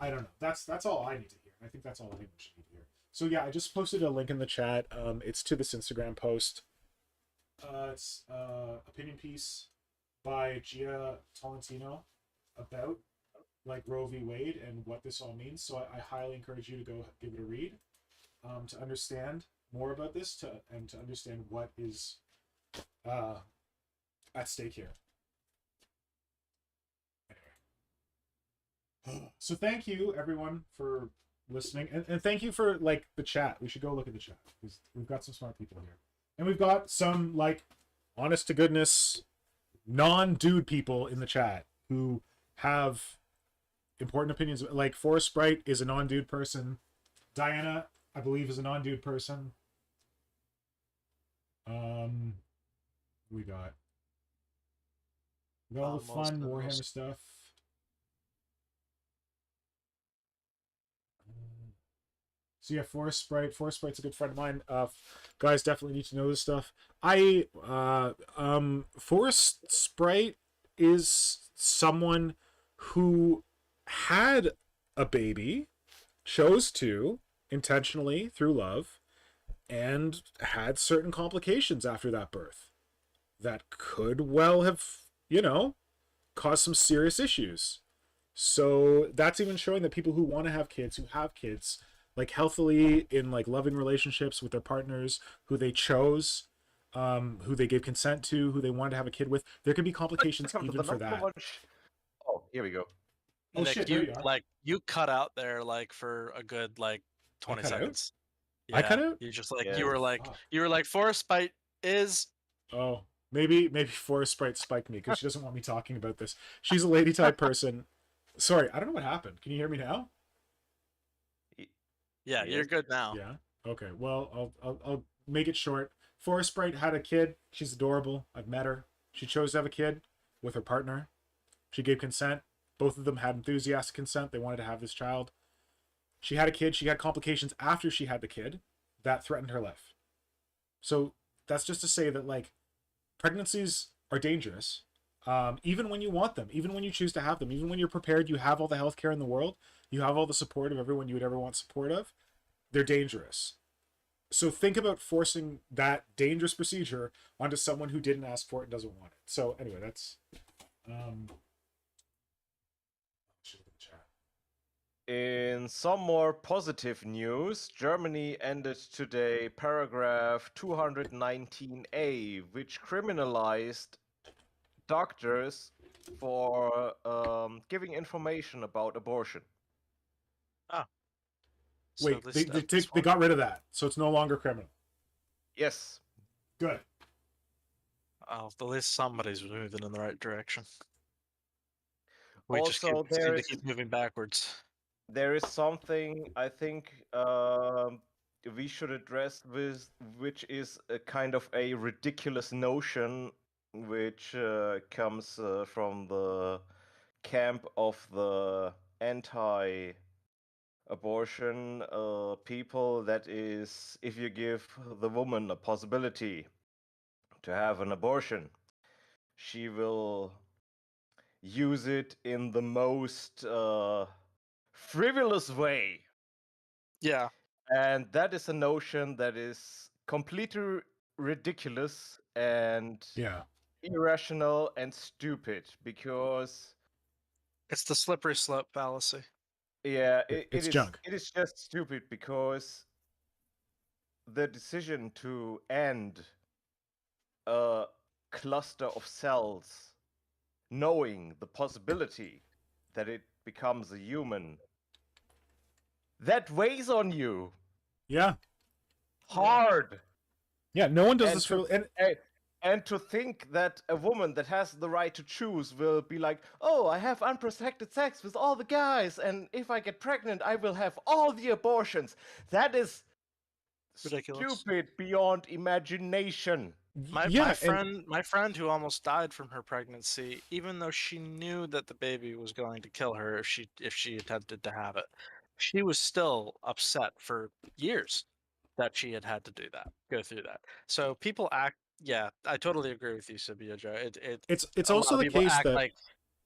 I don't know. That's all I need to hear. I think that's all anyone should need to hear. So yeah, I just posted a link in the chat. It's to this Instagram post. It's opinion piece by Gia Tolentino about, like, Roe v. Wade and what this all means. So I highly encourage you to go give it a read, to understand more about this, and to understand what is at stake here. Anyway. So thank you everyone for listening, and thank you for, like, the chat. We should go look at the chat because we've got some smart people here, and we've got some, like, honest to goodness non-dude people in the chat who have important opinions. Like, Forest Sprite is a non-dude person. Diana, I believe, is a non-dude person. We got all the fun Warhammer stuff. So yeah, Forest Sprite's a good friend of mine. Guys definitely need to know this stuff. Forest Sprite is someone who had a baby, chose to intentionally through love, and had certain complications after that birth that could well have, caused some serious issues. So that's even showing that people who want to have kids, who have kids, like, healthily in, like, loving relationships with their partners who they chose, who they gave consent to, who they wanted to have a kid with, there can be complications even for that. Oh, here we go. Oh, Nick, shit, there you are. you cut out there, like, for a good, like, 20 seconds. Yeah, I cut out? You just, like, Yeah. you were like Forest Sprite is. Oh, maybe Forest Sprite spiked me because she doesn't want me talking about this. She's a lady type person. Sorry, I don't know what happened. Can you hear me now? Yeah, you're good now. Yeah. Okay. Well, I'll make it short. Forest Sprite had a kid. She's adorable. I've met her. She chose to have a kid with her partner. She gave consent. Both of them had enthusiastic consent. They wanted to have this child. She had a kid. She had complications after she had the kid that threatened her life. So that's just to say that, like, pregnancies are dangerous. Even when you want them, even when you choose to have them, even when you're prepared, you have all the healthcare in the world, you have all the support of everyone you would ever want support of, they're dangerous. So think about forcing that dangerous procedure onto someone who didn't ask for it and doesn't want it. So anyway, that's should look at the chat. In some more positive news, Germany ended today paragraph 219a, which criminalized doctors for giving information about abortion. So Wait, at least they that's they one. got rid of that, so it's no longer criminal. Yes. Good. Oh, at least somebody's moving in the right direction. We just Also, seem to keep moving backwards. there is something I think we should address with, which is a kind of a ridiculous notion, which comes from the camp of the anti-abortion people. That is, if you give the woman a possibility to have an abortion, she will use it in the most frivolous way. Yeah. And that is a notion that is completely ridiculous and Yeah. irrational and stupid, because It's the slippery slope fallacy. yeah, It's junk. It is just stupid, because the decision to end a cluster of cells, knowing the possibility that it becomes a human, that weighs on you Yeah. hard. Yeah. No one does And this for And to think that a woman that has the right to choose will be like, oh, I have unprotected sex with all the guys, and if I get pregnant, I will have all the abortions. That is Ridiculous. stupid beyond imagination. My yeah. my friend who almost died from her pregnancy, even though she knew that the baby was going to kill her if she attempted to have it, she was still upset for years that she had to do that, go through that. So people act. Yeah, I totally agree with you, Symbio Joe. It's A lot also of the people case act that like,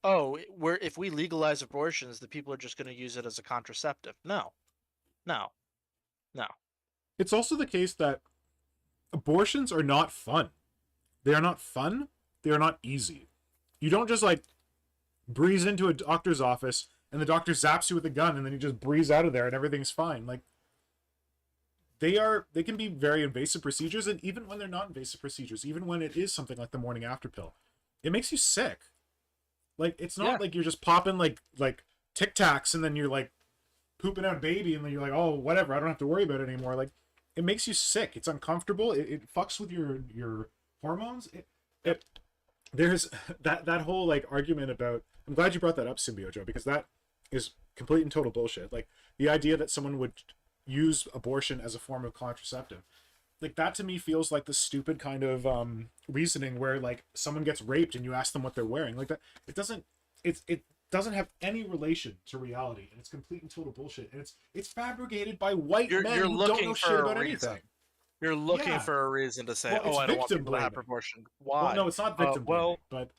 oh, if we legalize abortions, the people are just going to use it as a contraceptive. No, no, no. it's also the case that abortions are not fun. They are not fun. They are not easy. You don't just like breeze into a doctor's office and the doctor zaps you with a gun and then you just breeze out of there and everything's fine. Like they can be very invasive procedures, and even when they're not invasive procedures, even when it is something like the morning after pill, it makes you sick. Like it's not like you're just popping like Tic Tacs and then you're like pooping out a baby and then you're like, oh whatever, I don't have to worry about it anymore. Like it makes you sick. It's uncomfortable. It fucks with your hormones. There's that whole like argument about. I'm glad you brought that up, Symbio Joe, because that is complete and total bullshit. Like the idea that someone would use abortion as a form of contraceptive, like that to me feels like the stupid kind of reasoning where like someone gets raped and you ask them what they're wearing. Like that, it doesn't have any relation to reality, and it's complete and total bullshit. And it's fabricated by white men who don't know shit about anything. You're looking for a reason to say, Well, "Oh, I don't want victim people to have blaming. abortion." Why? Well, no, it's not victim blaming, but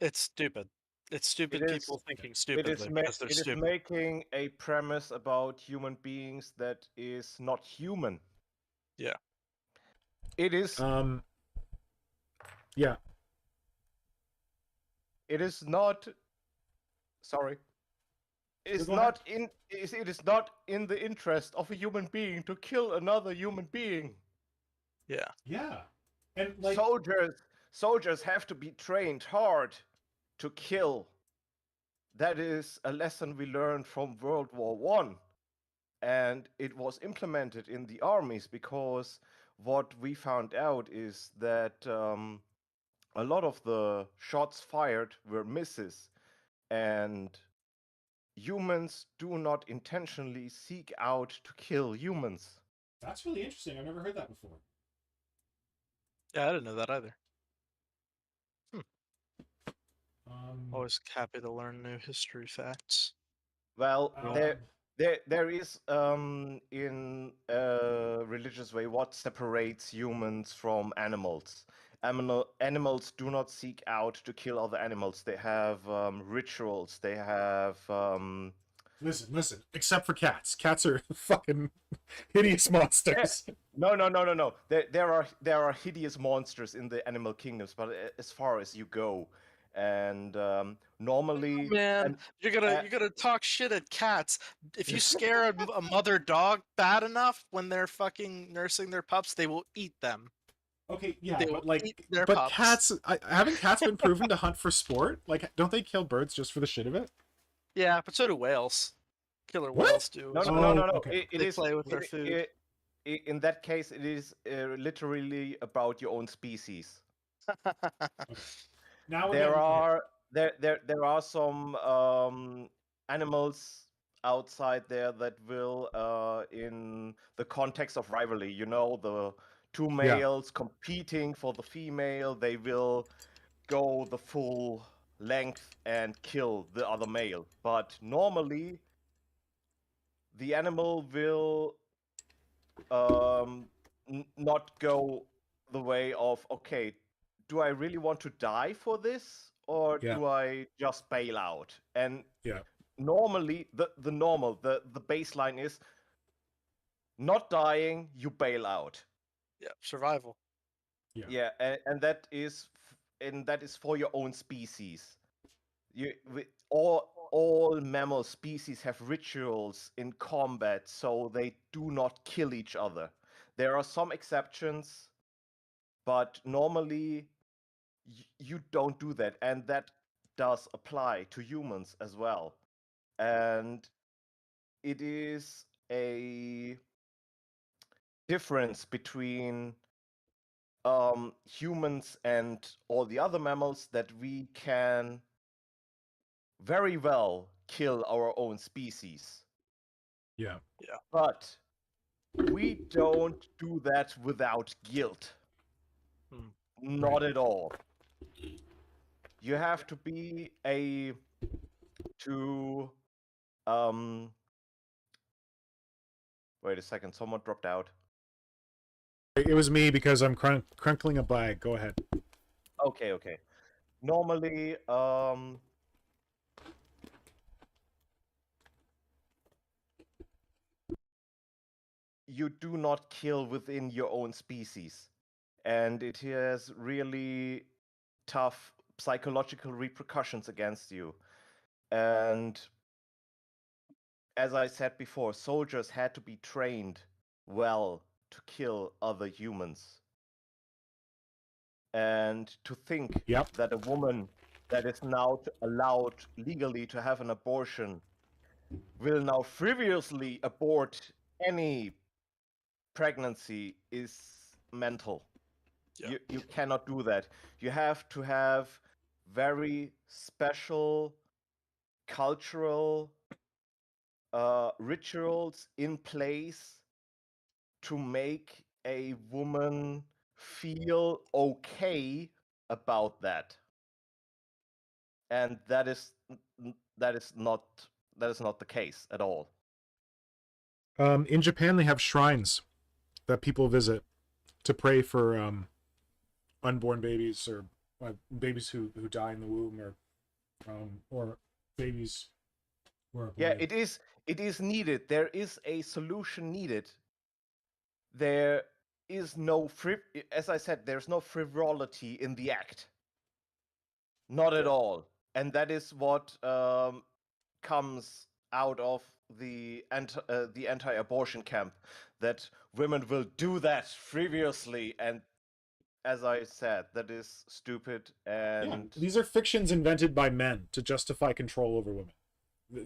it's stupid. It's stupid people thinking stupidly because they're stupid. It is making a premise about human beings that is not human. Yeah. It is. Yeah. It is not. Sorry. It is not in the interest of a human being to kill another human being. Yeah. Yeah. And like soldiers have to be trained hard to kill. That is a lesson we learned from World War One, and it was implemented in the armies, because what we found out is that a lot of the shots fired were misses, and humans do not intentionally seek out to kill humans. That's really interesting. I've never heard that before. Yeah, I didn't know that either. Always happy to learn new history facts. Well, there is in a religious way what separates humans from animals. Animals do not seek out to kill other animals. They have rituals. They have Listen. Except for cats. Cats are fucking hideous monsters. No. There are hideous monsters in the animal kingdoms, but as far as you go, and normally, Man, and you're gonna talk shit at cats. If you scare a mother dog bad enough when they're fucking nursing their pups, they will eat them. Okay, yeah, They but will eat their but pups. cats. Haven't cats been proven to hunt for sport? Like, don't they kill birds just for the shit of it? Yeah, but so do whales. Killer What? wales do. no, as no, well. no, no, no. Okay. It They is play with their food. in that case, it is literally about your own species. Now we're There getting okay. are there are some animals outside there that will in the context of rivalry, you know, the two males competing for the female, they will go the full length and kill the other male. But normally the animal will not go the way of, okay, do I really want to die for this, or Yeah. do I just bail out? And Yeah. normally the baseline is not dying, you bail out. Yeah, survival. Yeah, and that is for your own species. All mammal species have rituals in combat, so they do not kill each other. There are some exceptions, but normally you don't do that, and that does apply to humans as well. And it is a difference between humans and all the other mammals that we can very well kill our own species. Yeah. But we don't do that without guilt. Not at all. You have to be to wait a second, someone dropped out. It was me because I'm crunkling a bag. Go ahead. Okay. Normally, you do not kill within your own species, and it has really tough psychological repercussions against you. And as I said before, soldiers had to be trained well to kill other humans. And to think that a woman that is now allowed legally to have an abortion will now frivolously abort any pregnancy is mental. Yeah. You cannot do that. You have to have very special cultural rituals in place to make a woman feel okay about that. And that is not the case at all. In Japan, they have shrines that people visit to pray for unborn babies or babies who die in the womb, or babies who are Yeah, aborted. it is needed. There is a solution needed. There is no as I said, there's no frivolity in the act. Not at all. And that is what comes out of the anti-abortion camp, that women will do that frivolously, and as I said, that is stupid. And these are fictions invented by men to justify control over women,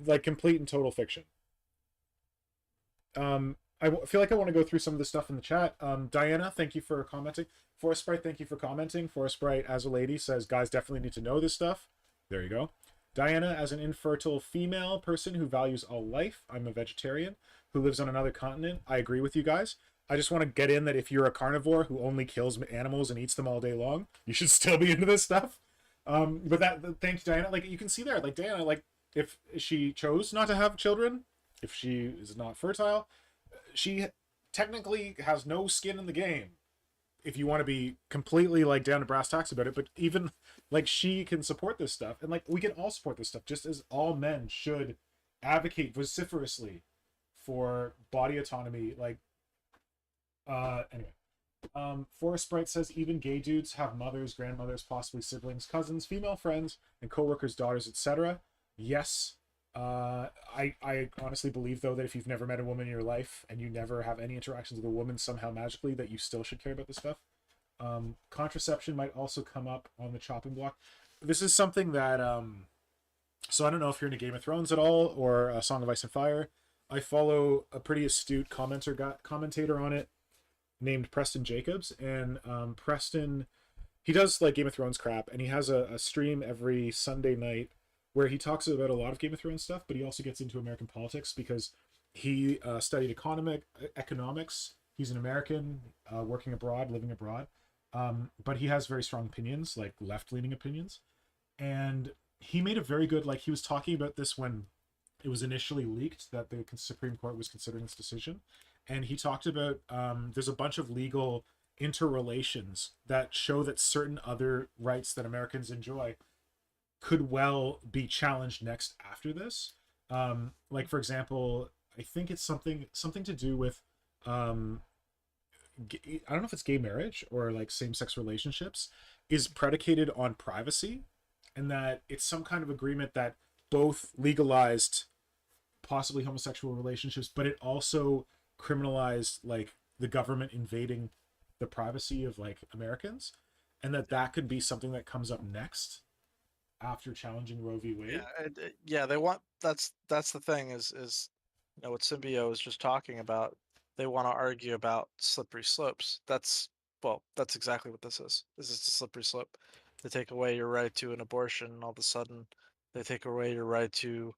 like complete and total fiction. I feel like I want to go through some of the stuff in the chat. Diana, thank you for commenting. Forest Sprite, thank you for commenting. Forest Sprite, as a lady, says, guys definitely need to know this stuff. There you go. Diana, as an infertile female person who values all life, I'm a vegetarian who lives on another continent. I agree with you guys. I just want to get in that if you're a carnivore who only kills animals and eats them all day long, you should still be into this stuff. But thank you, Diana. Like, you can see there, like, Diana, like, if she chose not to have children, if she is not fertile, she technically has no skin in the game, if you want to be completely like down to brass tacks about it. But even like, she can support this stuff, and like, we can all support this stuff, just as all men should advocate vociferously for body autonomy. Like, anyway. Forest Sprite says even gay dudes have mothers, grandmothers, possibly siblings, cousins, female friends, and coworkers, daughters, etc. Yes. I honestly believe, though, that if you've never met a woman in your life and you never have any interactions with a woman somehow magically, that you still should care about this stuff. Contraception might also come up on the chopping block. This is something that, so I don't know if you're into Game of Thrones at all or A Song of Ice and Fire. I follow a pretty astute commentator on it named Preston Jacobs, and Preston, he does like Game of Thrones crap, and he has a stream every Sunday night where he talks about a lot of Game of Thrones stuff, but he also gets into American politics because he studied economics. He's an American working abroad, living abroad, but he has very strong opinions, like left-leaning opinions, and he made a very good, like, he was talking about this when it was initially leaked that the Supreme Court was considering this decision. And he talked about there's a bunch of legal interrelations that show that certain other rights that Americans enjoy could well be challenged next after this. Like, for example, I think it's something to do with I don't know if it's gay marriage or like same-sex relationships is predicated on privacy, and that it's some kind of agreement that both legalized possibly homosexual relationships, but it also criminalized like the government invading the privacy of like Americans, and that could be something that comes up next after challenging Roe v. Wade. Yeah, they want that's the thing is you know what Symbio was just talking about. They want to argue about slippery slopes. That's exactly what this is. This is a slippery slope. They take away your right to an abortion, and all of a sudden they take away your right to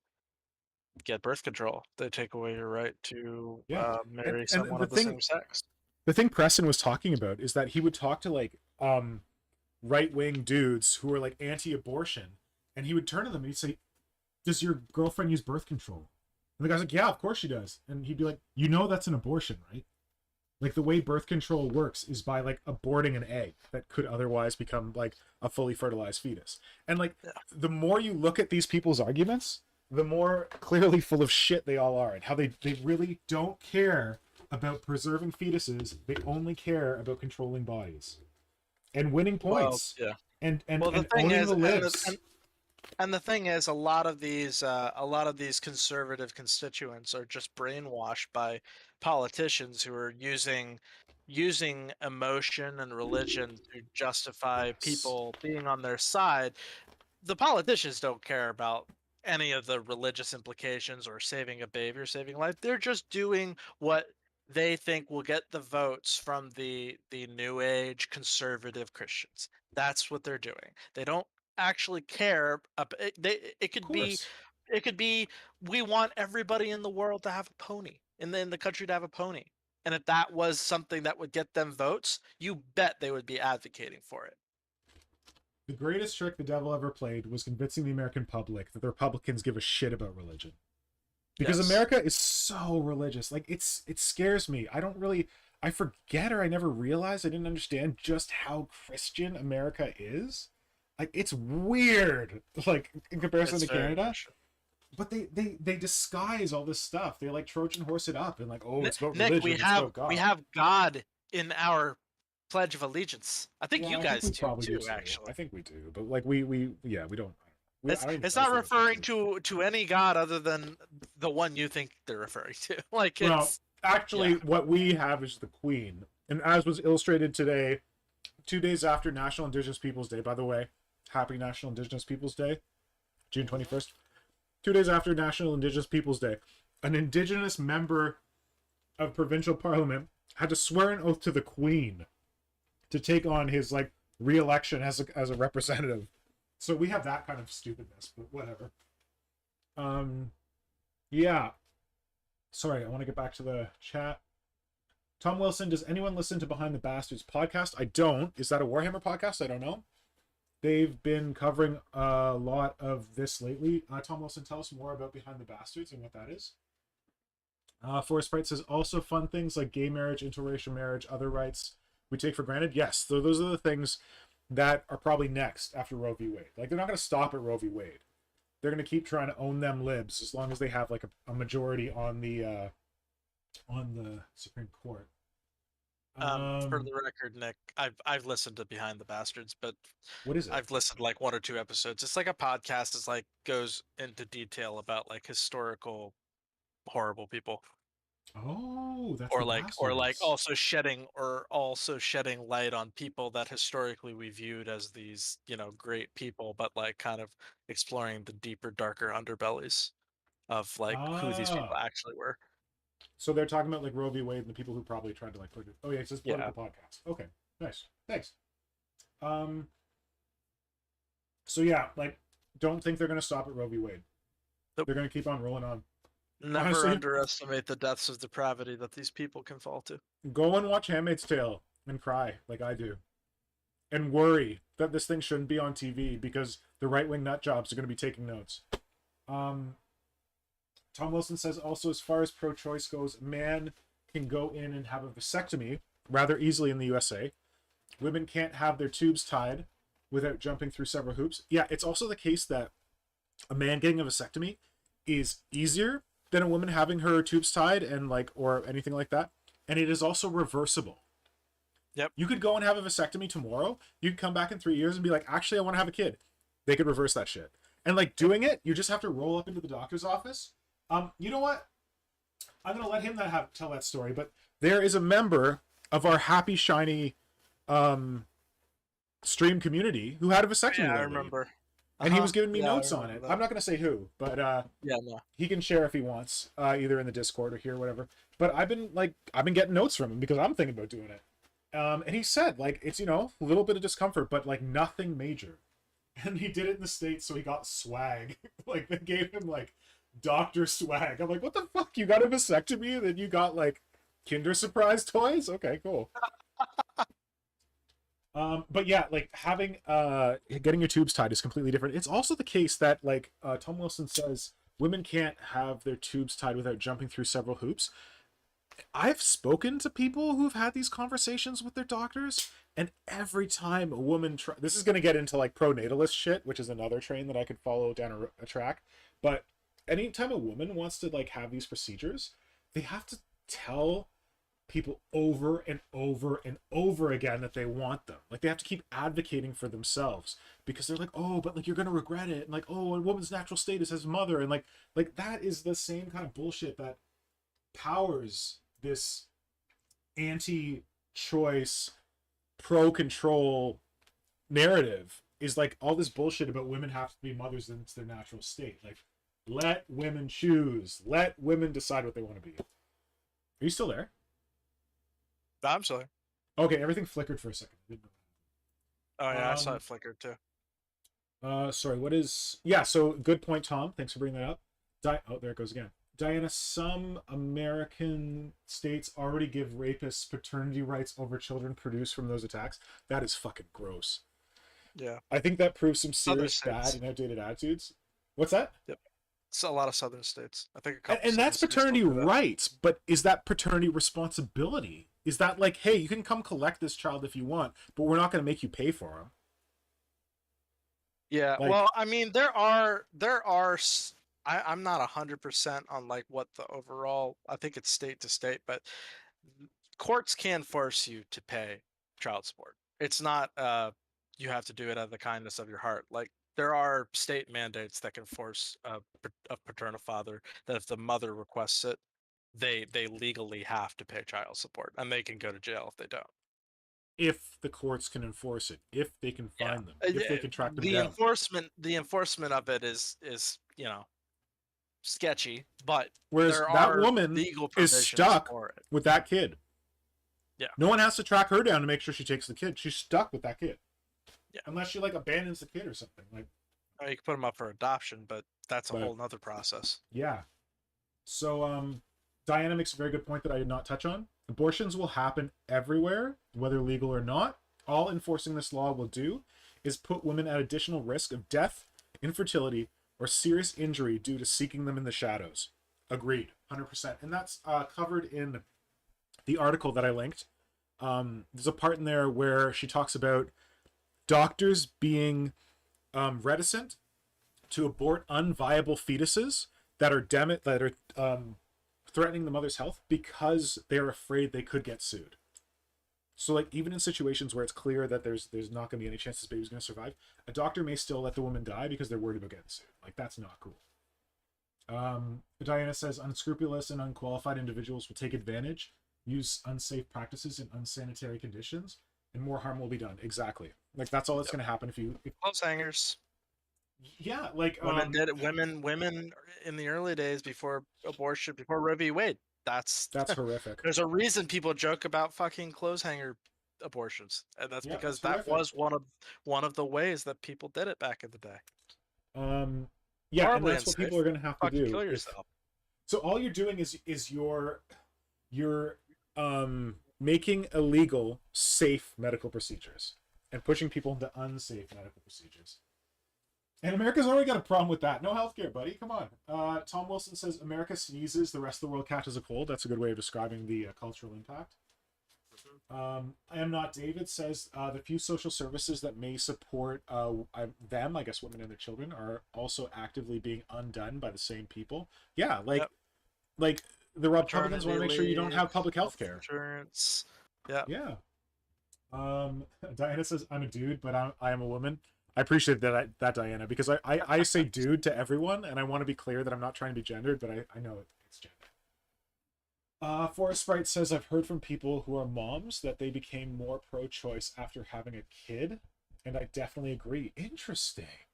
get birth control. They take away your right to marry someone of the same sex. The thing Preston was talking about is that he would talk to like right-wing dudes who are like anti-abortion, and he would turn to them and he'd say, "Does your girlfriend use birth control?" And the guy's like, "Yeah, of course she does." And he'd be like, "You know that's an abortion, right? Like the way birth control works is by like aborting an egg that could otherwise become like a fully fertilized fetus." And like the more you look at these people's arguments, the more clearly full of shit they all are, and how they really don't care about preserving fetuses. They only care about controlling bodies and winning points. Well, yeah. And the thing owning is, the libs. and the thing is, a lot of these conservative constituents are just brainwashed by politicians who are using emotion and religion to justify people being on their side. The politicians don't care about any of the religious implications or saving a baby or saving life. They're just doing what they think will get the votes from the new age conservative Christians. That's what they're doing. They don't actually care. It could be we want everybody in the world to have a pony, and then the country to have a pony. And if that was something that would get them votes, you bet they would be advocating for it. The greatest trick the devil ever played was convincing the American public that the Republicans give a shit about religion. Because America is so religious. Like, it scares me. I forget, or I never realized, I didn't understand just how Christian America is. Like, it's weird, like, in comparison to Canada. But they disguise all this stuff. They, like, Trojan horse it up and, like, oh, it's about religion, it's about God. We have God in our Pledge of Allegiance. I think you guys do too, actually. I think we do, but like we don't. It's not referring to any god other than the one you think they're referring to. Like, what we have is the Queen, and as was illustrated today, 2 days after National Indigenous Peoples Day. By the way, happy National Indigenous Peoples Day, June 21st. 2 days after National Indigenous Peoples Day, an Indigenous member of provincial parliament had to swear an oath to the Queen to take on his like re-election as a representative. So we have that kind of stupidness, but whatever. Yeah. Sorry, I want to get back to the chat. Tom Wilson, does anyone listen to Behind the Bastards podcast? I don't. Is that a Warhammer podcast? I don't know. They've been covering a lot of this lately. Tom Wilson, tell us more about Behind the Bastards and what that is. Forest Sprite says also fun things like gay marriage, interracial marriage, other rights we take for granted. Yes, so those are the things that are probably next after Roe v. Wade. Like, they're not going to stop at Roe v. Wade. they're gonna keep trying to own them libs as long as they have like a majority on the Supreme Court. For the record, Nick, I've listened to Behind the Bastards, but What is it? I've listened to like 1 or 2 episodes. It's like a podcast. It's like goes into detail about like historical horrible people, Oh, that's or the like Bastards. also shedding light on people that historically we viewed as these great people, but like kind of exploring the deeper, darker underbellies of like who these people Ah, actually were. so they're talking about like Roe v. Wade and the people who probably tried to like put it. Oh yeah, it's this Yeah. political podcast. Okay, nice, thanks. Um, so yeah, like, don't think they're gonna stop at Roe v. Wade. Nope. They're gonna keep on rolling on. Never Honestly, underestimate the depths of depravity that these people can fall to. go and watch Handmaid's Tale and cry like I do, and worry that this thing shouldn't be on TV because the right-wing nut jobs are gonna be taking notes. Tom Wilson says also, as far as pro-choice goes, a man can go in and have a vasectomy rather easily in the USA. Women can't have their tubes tied without jumping through several hoops. Yeah, it's also the case that a man getting a vasectomy is easier than a woman having her tubes tied and like, or anything like that. And it is also reversible. Yep. You could go and have a vasectomy tomorrow. You could come back in 3 years and be like, actually, I want to have a kid. They could reverse that shit. And like doing it, you just have to roll up into the doctor's office. You know what? I'm gonna let him tell that story. But there is a member of our happy shiny stream community who had a vasectomy. Yeah, I lately. remember. And he was giving me Yeah, I notes on it. remember that. I'm not gonna say who, but Yeah, no. he can share if he wants, either in the Discord or here, whatever. But I've been getting notes from him because I'm thinking about doing it. And he said like it's a little bit of discomfort, but like nothing major. And he did it in the States, so he got swag. Like they gave him like doctor swag. I'm like, what the fuck? You got a vasectomy, and then you got like Kinder Surprise toys? Okay, cool. But yeah, like having getting your tubes tied is completely different. It's also the case that like Tom Wilson says women can't have their tubes tied without jumping through several hoops. I've spoken to people who've had these conversations with their doctors, and every time a woman this is going to get into like pro-natalist shit, which is another train that I could follow down a track, but anytime a woman wants to like have these procedures, they have to tell people over and over and over again that they want them. Like they have to keep advocating for themselves because they're like, oh, but like you're gonna regret it, and like, oh, a woman's natural state is as mother, and like that is the same kind of bullshit that powers this anti-choice, pro-control narrative. Is like all this bullshit about women have to be mothers and it's their natural state. Like, let women choose. Let women decide what they want to be. Are you still there? I'm sorry. Okay, everything flickered for a second. Oh yeah, I saw it flickered too. Sorry, what is... Yeah, so good point, Tom. Thanks for bringing that up. Oh, there it goes again. Diana, some American states already give rapists paternity rights over children produced from those attacks. That is fucking gross. Yeah. I think that proves some Southern serious bad states. and outdated attitudes. What's that? Yep. It's a lot of southern states. I think a couple. And that's southern states paternity don't do that. rights, but is that paternity responsibility? Is that like, hey, you can come collect this child if you want, but we're not going to make you pay for him? Yeah. Like- Well, I mean, I'm not 100% on like what the overall. I think it's state to state, but courts can force you to pay child support. It's not you have to do it out of the kindness of your heart. Like there are state mandates that can force a paternal father that if the mother requests it, they legally have to pay child support, and they can go to jail if they don't. If the courts can enforce it, if they can find them, if they can track them The down. enforcement of it is sketchy, but Whereas there that are woman legal is provisions stuck for it. with that kid. Yeah. No one has to track her down to make sure she takes the kid. She's stuck with that kid. Yeah. Unless she like abandons the kid or something. Like, Oh, you can put them up for adoption, but that's a But- whole nother process. yeah. So Diana makes a very good point that I did not touch on. Abortions will happen everywhere, whether legal or not. All enforcing this law will do is put women at additional risk of death, infertility, or serious injury due to seeking them in the shadows. Agreed, 100%. And that's covered in the article that I linked. There's a part in there where she talks about doctors being reticent to abort unviable fetuses that are threatening the mother's health because they're afraid they could get sued. So like even in situations where it's clear that there's not going to be any chance this baby's going to survive, a doctor may still let the woman die because they're worried about getting sued. Like that's not cool. Diana says unscrupulous and unqualified individuals will take advantage, use unsafe practices in unsanitary conditions, and more harm will be done. Exactly. Like that's all that's going to happen if Clothes hangers. Yeah, like Women did it. Women in the early days before abortion, before Roe v. Wade. That's horrific. There's a reason people joke about fucking clothes hanger abortions, and that's because that was one of the ways that people did it back in the day. Yeah, Horribly and that's what unsafe. people are going to have to do. Kill yourself. So all you're doing is you're making illegal safe medical procedures and pushing people into unsafe medical procedures. And America's already got a problem with that. No healthcare, buddy. Come on. Tom Wilson says America sneezes, the rest of the world catches a cold. That's a good way of describing the cultural impact. I Am Not David says the few social services that may support them, I guess women and their children, are also actively being undone by the same people. Yeah, like the Republicans want to make sure you don't have public health care. Insurance. Yeah. Yeah. Diana says I'm a dude, but I am a woman. I appreciate that Diana, because I say dude to everyone, and I want to be clear that I'm not trying to be gendered, but I know it's gendered. Forest Sprite says, I've heard from people who are moms that they became more pro-choice after having a kid, and I definitely agree. Interesting.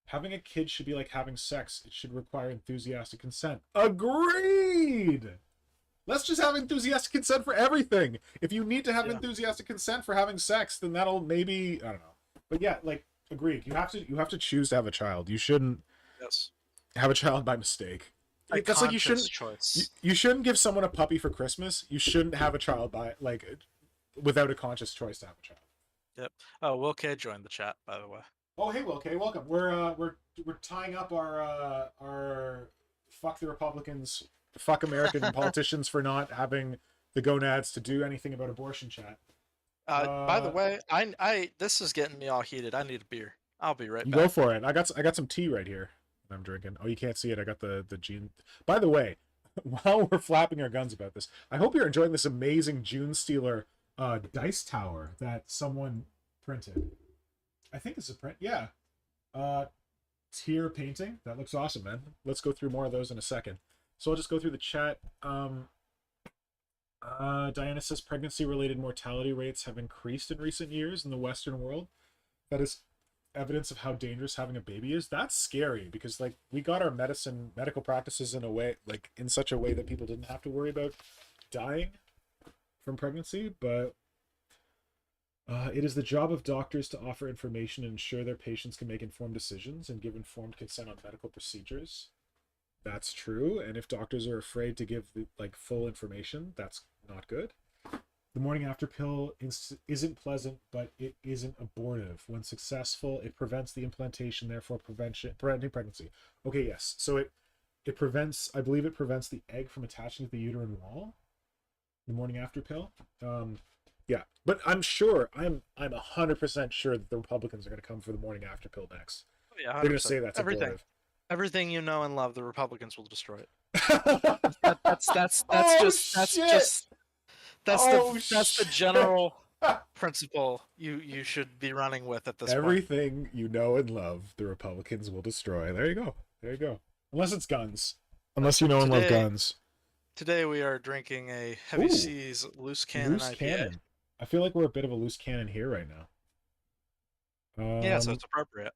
Having a kid should be like having sex. It should require enthusiastic consent. Agreed! Let's just have enthusiastic consent for everything. If you need to have enthusiastic consent for having sex, then that'll maybe, I don't know. But yeah, like, agreed. You have to choose to have a child. You shouldn't have a child by mistake. That's like you shouldn't give someone a puppy for Christmas. You shouldn't have a child without a conscious choice to have a child. Yep. Oh, Will K joined the chat, by the way. Oh, hey, Will K, welcome. We're tying up our fuck the Republicans, fuck American politicians for not having the gonads to do anything about abortion chat. By the way, I this is getting me all heated. I need a beer. I'll be right back. Go for it. I got some tea right here I'm drinking. Oh, you can't see it. I got the June. By the way, while we're flapping our guns about this, I hope you're enjoying this amazing Junestealer dice tower that someone printed. I think it's a print. Yeah. Tier painting. That looks awesome, man. Let's go through more of those in a second. So I'll just go through the chat. Diana says pregnancy-related mortality rates have increased in recent years in the Western world. That is evidence of how dangerous having a baby is. That's scary because like we got our medical practices in a way, like in such a way that people didn't have to worry about dying from pregnancy, but it is the job of doctors to offer information and ensure their patients can make informed decisions and give informed consent on medical procedures. That's true, and if doctors are afraid to give full information, that's not good. The morning after pill isn't pleasant, but it isn't abortive. When successful, it prevents the implantation, therefore preventing pregnancy. Okay, yes. So it prevents, I believe it prevents the egg from attaching to the uterine wall. The morning after pill. Yeah, but I'm 100% sure that the Republicans are going to come for the morning after pill next. Oh, yeah, 100%. They're going to say that's abortive. Everything you know and love, the Republicans will destroy it. That's the general principle you should be running with at this point. Everything you know and love, the Republicans will destroy. There you go. Unless it's guns. Unless you know and love guns. Today we are drinking a Heavy Seas Loose Cannon IPA. Cannon. I feel like we're a bit of a loose cannon here right now. Yeah, so it's appropriate.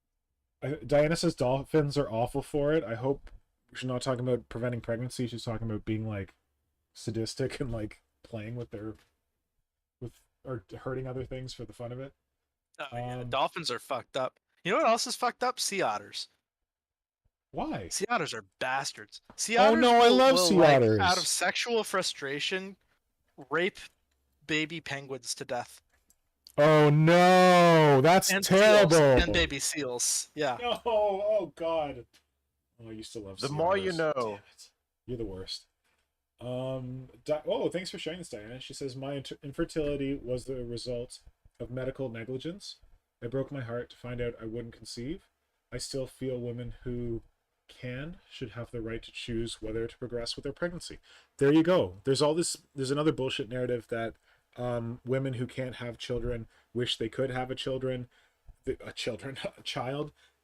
Diana says dolphins are awful for it. I hope she's not talking about preventing pregnancy. She's talking about being like sadistic and like playing with or hurting other things for the fun of it. Oh, yeah. Dolphins are fucked up. You know what else is fucked up? Sea otters. Why? Sea otters are bastards. Sea otters I love sea otters. Out of sexual frustration, rape baby penguins to death. Oh no, that's terrible. Seals, and baby seals. Yeah. No, oh god. Oh, I used to love the sea more otters. you know. You're the worst. Thanks for sharing this, Diana. She says my infertility was the result of medical negligence. It broke my heart to find out I wouldn't conceive. I still feel women who should have the right to choose whether to progress with their pregnancy. There you go. There's another bullshit narrative that women who can't have children wish they could have a child,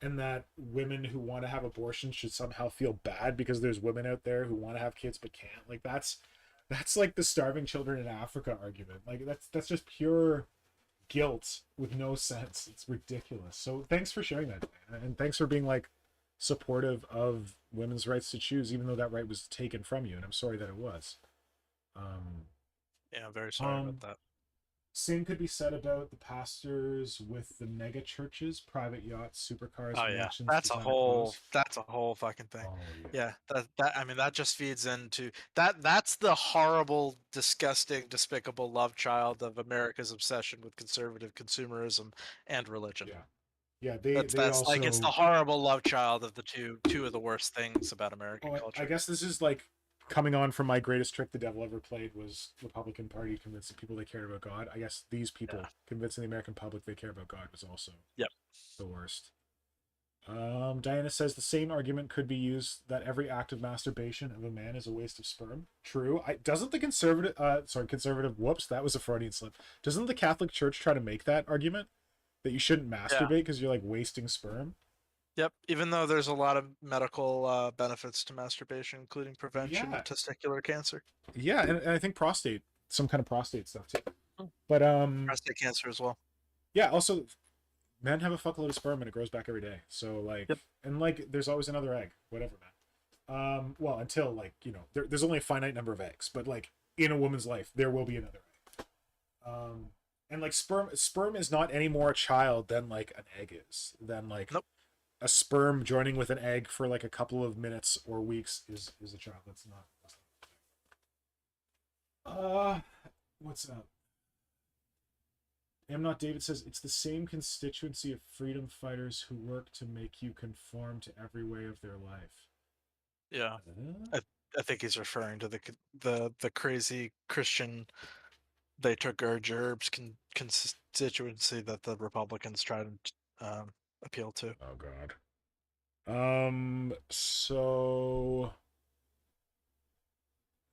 and that women who want to have abortions should somehow feel bad because there's women out there who want to have kids but can't. Like that's like the starving children in Africa argument. Like that's just pure guilt with no sense. It's ridiculous. So thanks for sharing that, Diana, and thanks for being like supportive of women's rights to choose, even though that right was taken from you, and I'm sorry that it was. Yeah, I'm very sorry about that. Same could be said about the pastors with the mega churches, private yachts, supercars. Oh yeah, mansions, that's a designer whole clothes. fucking thing. Oh, Yeah, that I mean that just feeds into that's the horrible, disgusting, despicable love child of America's obsession with conservative consumerism and religion. Yeah, they That's also like it's the horrible love child of the two of the worst things about American culture. I guess this is like coming on from my greatest trick the devil ever played was Republican Party convincing people they cared about God. I guess these people convincing the American public they care about God was also the worst. Diana says the same argument could be used that every act of masturbation of a man is a waste of sperm. True. Doesn't the conservative, whoops, that was a Freudian slip. Doesn't the Catholic Church try to make that argument? That you shouldn't masturbate because you're like wasting sperm? Yep, even though there's a lot of medical benefits to masturbation, including prevention of testicular cancer. Yeah, and I think some kind of prostate stuff too. Oh. But prostate cancer as well. Yeah, also men have a fuckload of sperm and it grows back every day. So like, and like, there's always another egg, whatever, man. Well, until like, you know, there's only a finite number of eggs, but like in a woman's life, there will be another egg. And like sperm is not any more a child than like an egg is. Than like a sperm joining with an egg for like a couple of minutes or weeks is a child. That's not. What's up? Am Not David says it's the same constituency of freedom fighters who work to make you conform to every way of their life. Yeah, I think he's referring to the crazy Christian they took our gerbs constituency that the Republicans try to appeal to. Oh God. So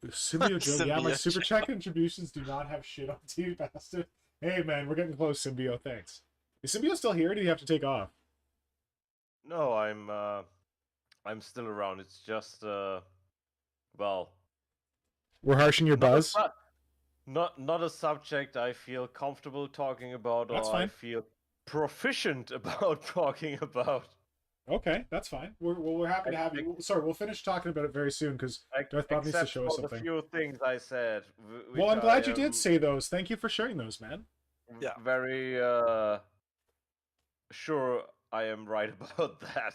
Symbio Joe, yeah, my super chat contributions do not have shit on you, bastard. Hey man, we're getting close, Symbio. Thanks. Is Symbio still here? Or do you have to take off? No, I'm still around. It's just well, we're harshing your buzz. Not a subject I feel comfortable talking about, that's or fine. I feel proficient about talking about. Okay, that's fine. We're happy to have you. Sorry, we'll finish talking about it very soon because DarthBob needs to show us something. The few things I said. Well, I'm glad you did say those. Thank you for sharing those, man. Yeah. Very sure I am right about that.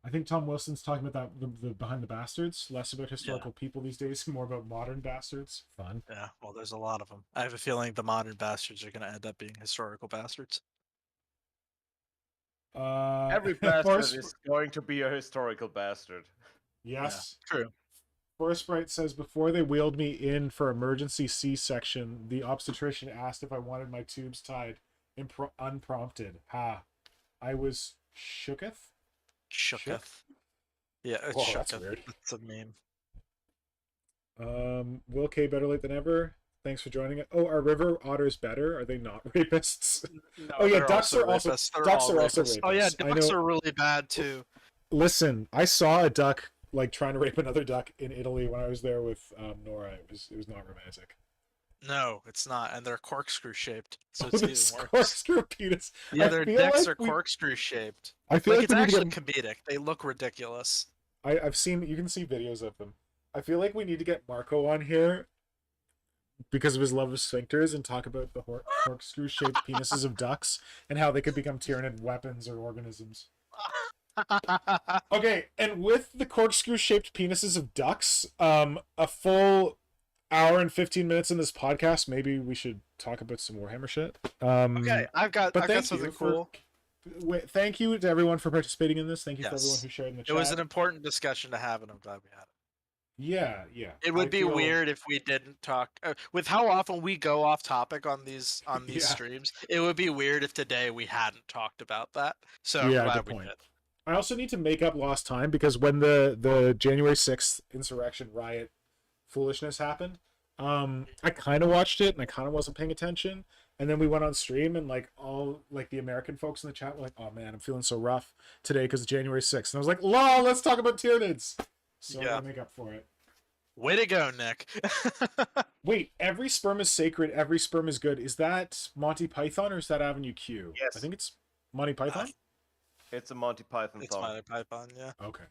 I think Tom Wilson's talking about that the Behind the Bastards, less about historical people these days, more about modern bastards. Fun. Yeah, well, there's a lot of them. I have a feeling the modern bastards are going to end up being historical bastards. Every bastard is going to be a historical bastard. Yes. Yeah, true. Forest Bright says, before they wheeled me in for emergency C-section, the obstetrician asked if I wanted my tubes tied unprompted. Ha. I was shooketh? Shooketh. Yeah, it's Whoa, shooketh. that's weird. It's a meme. Will K, better late than ever. Thanks for joining it. Oh, are river otters better? Are they not rapists? No, oh yeah, ducks are rapists. also rapists. Oh yeah, ducks are really bad too. Listen, I saw a duck like trying to rape another duck in Italy when I was there with Nora. It was not romantic. No, it's not, and they're corkscrew shaped, so it's even worse. Corkscrew penis. Yeah, their necks are corkscrew shaped. I feel like it's actually comedic. They look ridiculous. I've seen. You can see videos of them. I feel like we need to get Marco on here because of his love of sphincters and talk about the corkscrew shaped penises of ducks and how they could become Tyranid weapons or organisms. Okay, and with the corkscrew shaped penises of ducks, a full hour and 15 minutes in this podcast, maybe we should talk about some Warhammer shit. Okay, I've got something cool. Thank you to everyone for participating in this. Thank you for everyone who shared in the chat. It was an important discussion to have, and I'm glad we had it. Yeah. It would I be feel- weird if we didn't talk with how often we go off topic on these Yeah. streams. It would be weird if today we hadn't talked about that. So I'm Yeah, glad good we point. did. I also need to make up lost time because when the January 6th insurrection riot foolishness happened, I kind of watched it and I kind of wasn't paying attention. And then we went on stream and like all like the American folks in the chat were like, "Oh man, I'm feeling so rough today because of January 6th." And I was like, "Lol, let's talk about Tyranids." So Yeah. I make up for it. Way to go, Nick. Wait, every sperm is sacred, every sperm is good. Is that Monty Python or is that Avenue Q? Yes. I think it's Monty Python. It's a Monty Python It's song. Monty Python, yeah. Okay,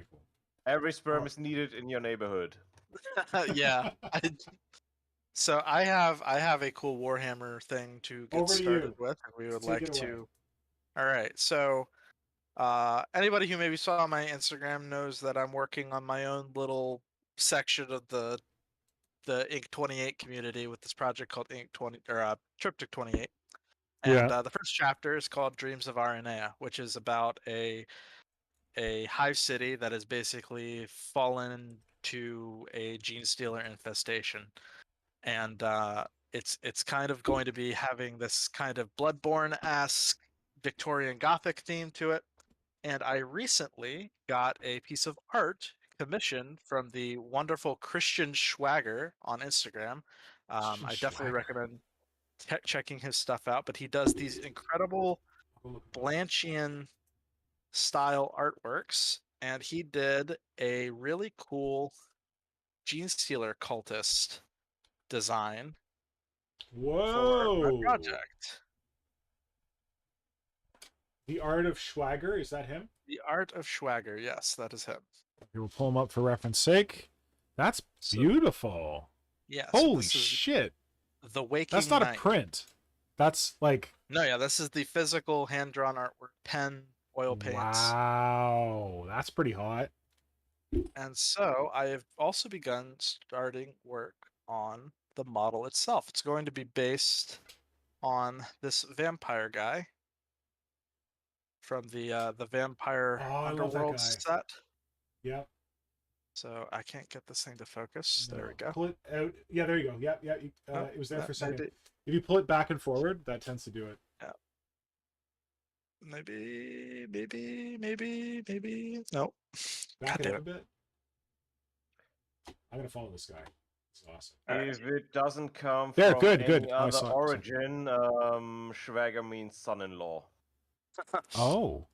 cool. Every sperm Oh. is needed in your neighborhood. Yeah. So I have a cool Warhammer thing to get Over to started you. with. We would Take like it away. to. All right. So anybody who maybe saw my Instagram knows that I'm working on my own little section of the Inc 28 community with this project called Inc 20 or Triptych 28. And the first chapter is called Dreams of Aranea, which is about a hive city that has basically fallen to a Genestealer infestation, and it's kind of going to be having this kind of Bloodborne-esque Victorian Gothic theme to it. And I recently got a piece of art commissioned from the wonderful Christian Schwager on Instagram. I definitely recommend checking his stuff out, but he does these incredible Blanchian style artworks, and he did a really cool Genestealer cultist design for my project. The Art of Schwager, is that him? The Art of Schwager, yes, that is him. We'll pull him up for reference sake. That's beautiful. Yes. Holy shit. The Waking That's not Night. a print. That's like... No, yeah, this is the physical hand-drawn artwork, pen, oil paints. Wow, that's pretty hot. And so I have also begun starting work on the model itself. It's going to be based on this vampire guy from the Vampire Underworld set. Yep. So I can't get this thing to focus. No. There we go. Pull it out. Yeah, there you go. Yeah. It was there for a second. If you pull it back and forward, that tends to do it. Yeah. Maybe. Nope. Back it up a bit. I'm gonna follow this guy. It's awesome. If it doesn't come there, from any other origin, Schwager means son-in-law. Oh.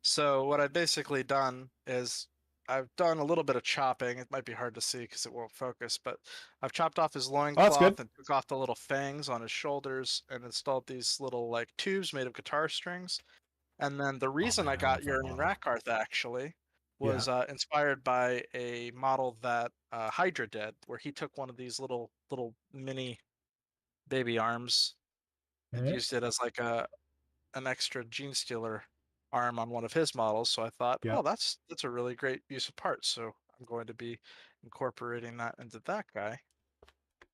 So what I've basically done is I've done a little bit of chopping. It might be hard to see because it won't focus, but I've chopped off his loincloth and took off the little fangs on his shoulders and installed these little like tubes made of guitar strings. And then the reason I got Urian Rakarth actually was inspired by a model that Hydra did, where he took one of these little mini baby arms and used it as like an extra Genestealer arm on one of his models. So I thought, oh, that's a really great use of parts. So I'm going to be incorporating that into that guy.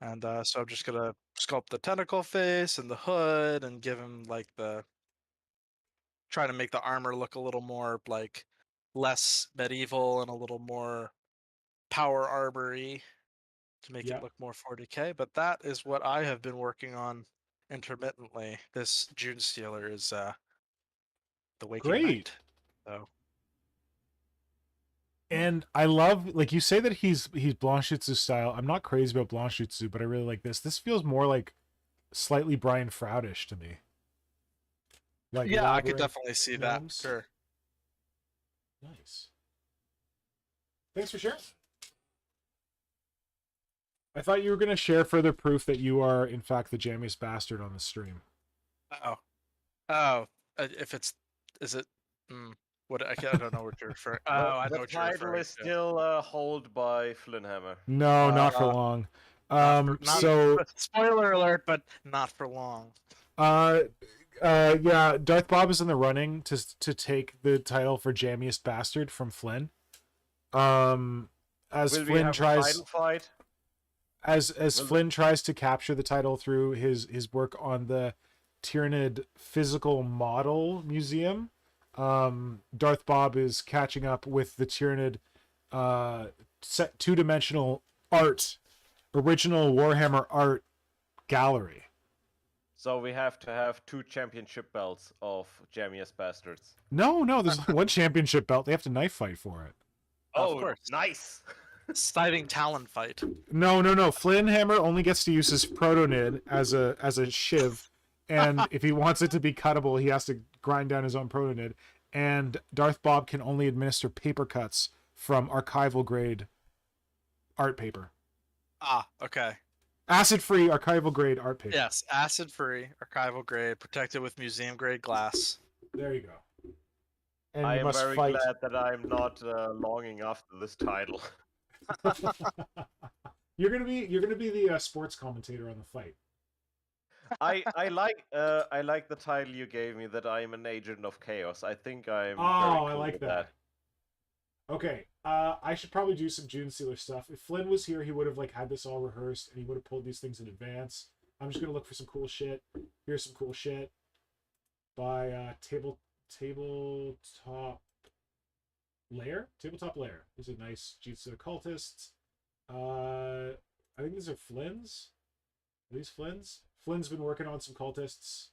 And so I'm just gonna sculpt the tentacle face and the hood and give him like try to make the armor look a little more like less medieval and a little more power armory to make it look more 40k. But that is what I have been working on intermittently. This Junestealer is the Waking Night. So. And I love, like you say that he's Blanchitsu style. I'm not crazy about Blanchitsu, but I really like this. This feels more like slightly Brian Froudish to me. Like yeah, I could definitely see that. Sure. Nice. Thanks for sharing. I thought you were going to share further proof that you are, in fact, the jammiest bastard on the stream. Oh, if it's, is it? What I don't know what you're referring. Oh, I know what you're referring to. The title is still held by Flynnhammer. No, not for long. Spoiler alert, but not for long. Yeah, DarthBob is in the running to take the title for jammiest bastard from Flynn. As Flynn tries Flynn tries to capture the title through his work on the Tyranid physical model museum, DarthBob is catching up with the Tyranid set two-dimensional art, original Warhammer art gallery. So we have to have 2 championship belts of Jammiest Bastards. No, there's only one championship belt. They have to knife fight for it. Of course. Nice! Sliding talon fight. No. Flynn Hammer only gets to use his Protonid as a shiv, and if he wants it to be cuttable, he has to grind down his own Protonid. And DarthBob can only administer paper cuts from archival grade art paper. Ah, okay. Acid-free archival grade art paper. Yes, acid-free, archival grade, protected with museum grade glass. There you go. And I you am must very fight. glad that I'm not longing after this title. You're gonna be the sports commentator on the fight. I like the title you gave me, that I am an agent of chaos. I think I'm very Oh, I cool like with that. Okay, I should probably do some Junestealer stuff. If Flynn was here, he would have had this all rehearsed, and he would have pulled these things in advance. I'm just gonna look for some cool shit. Here's some cool shit by tabletop layer. Tabletop layer. These are nice Junestealer cultists. I think these are Flynn's. Are these Flynn's? Flynn's been working on some cultists.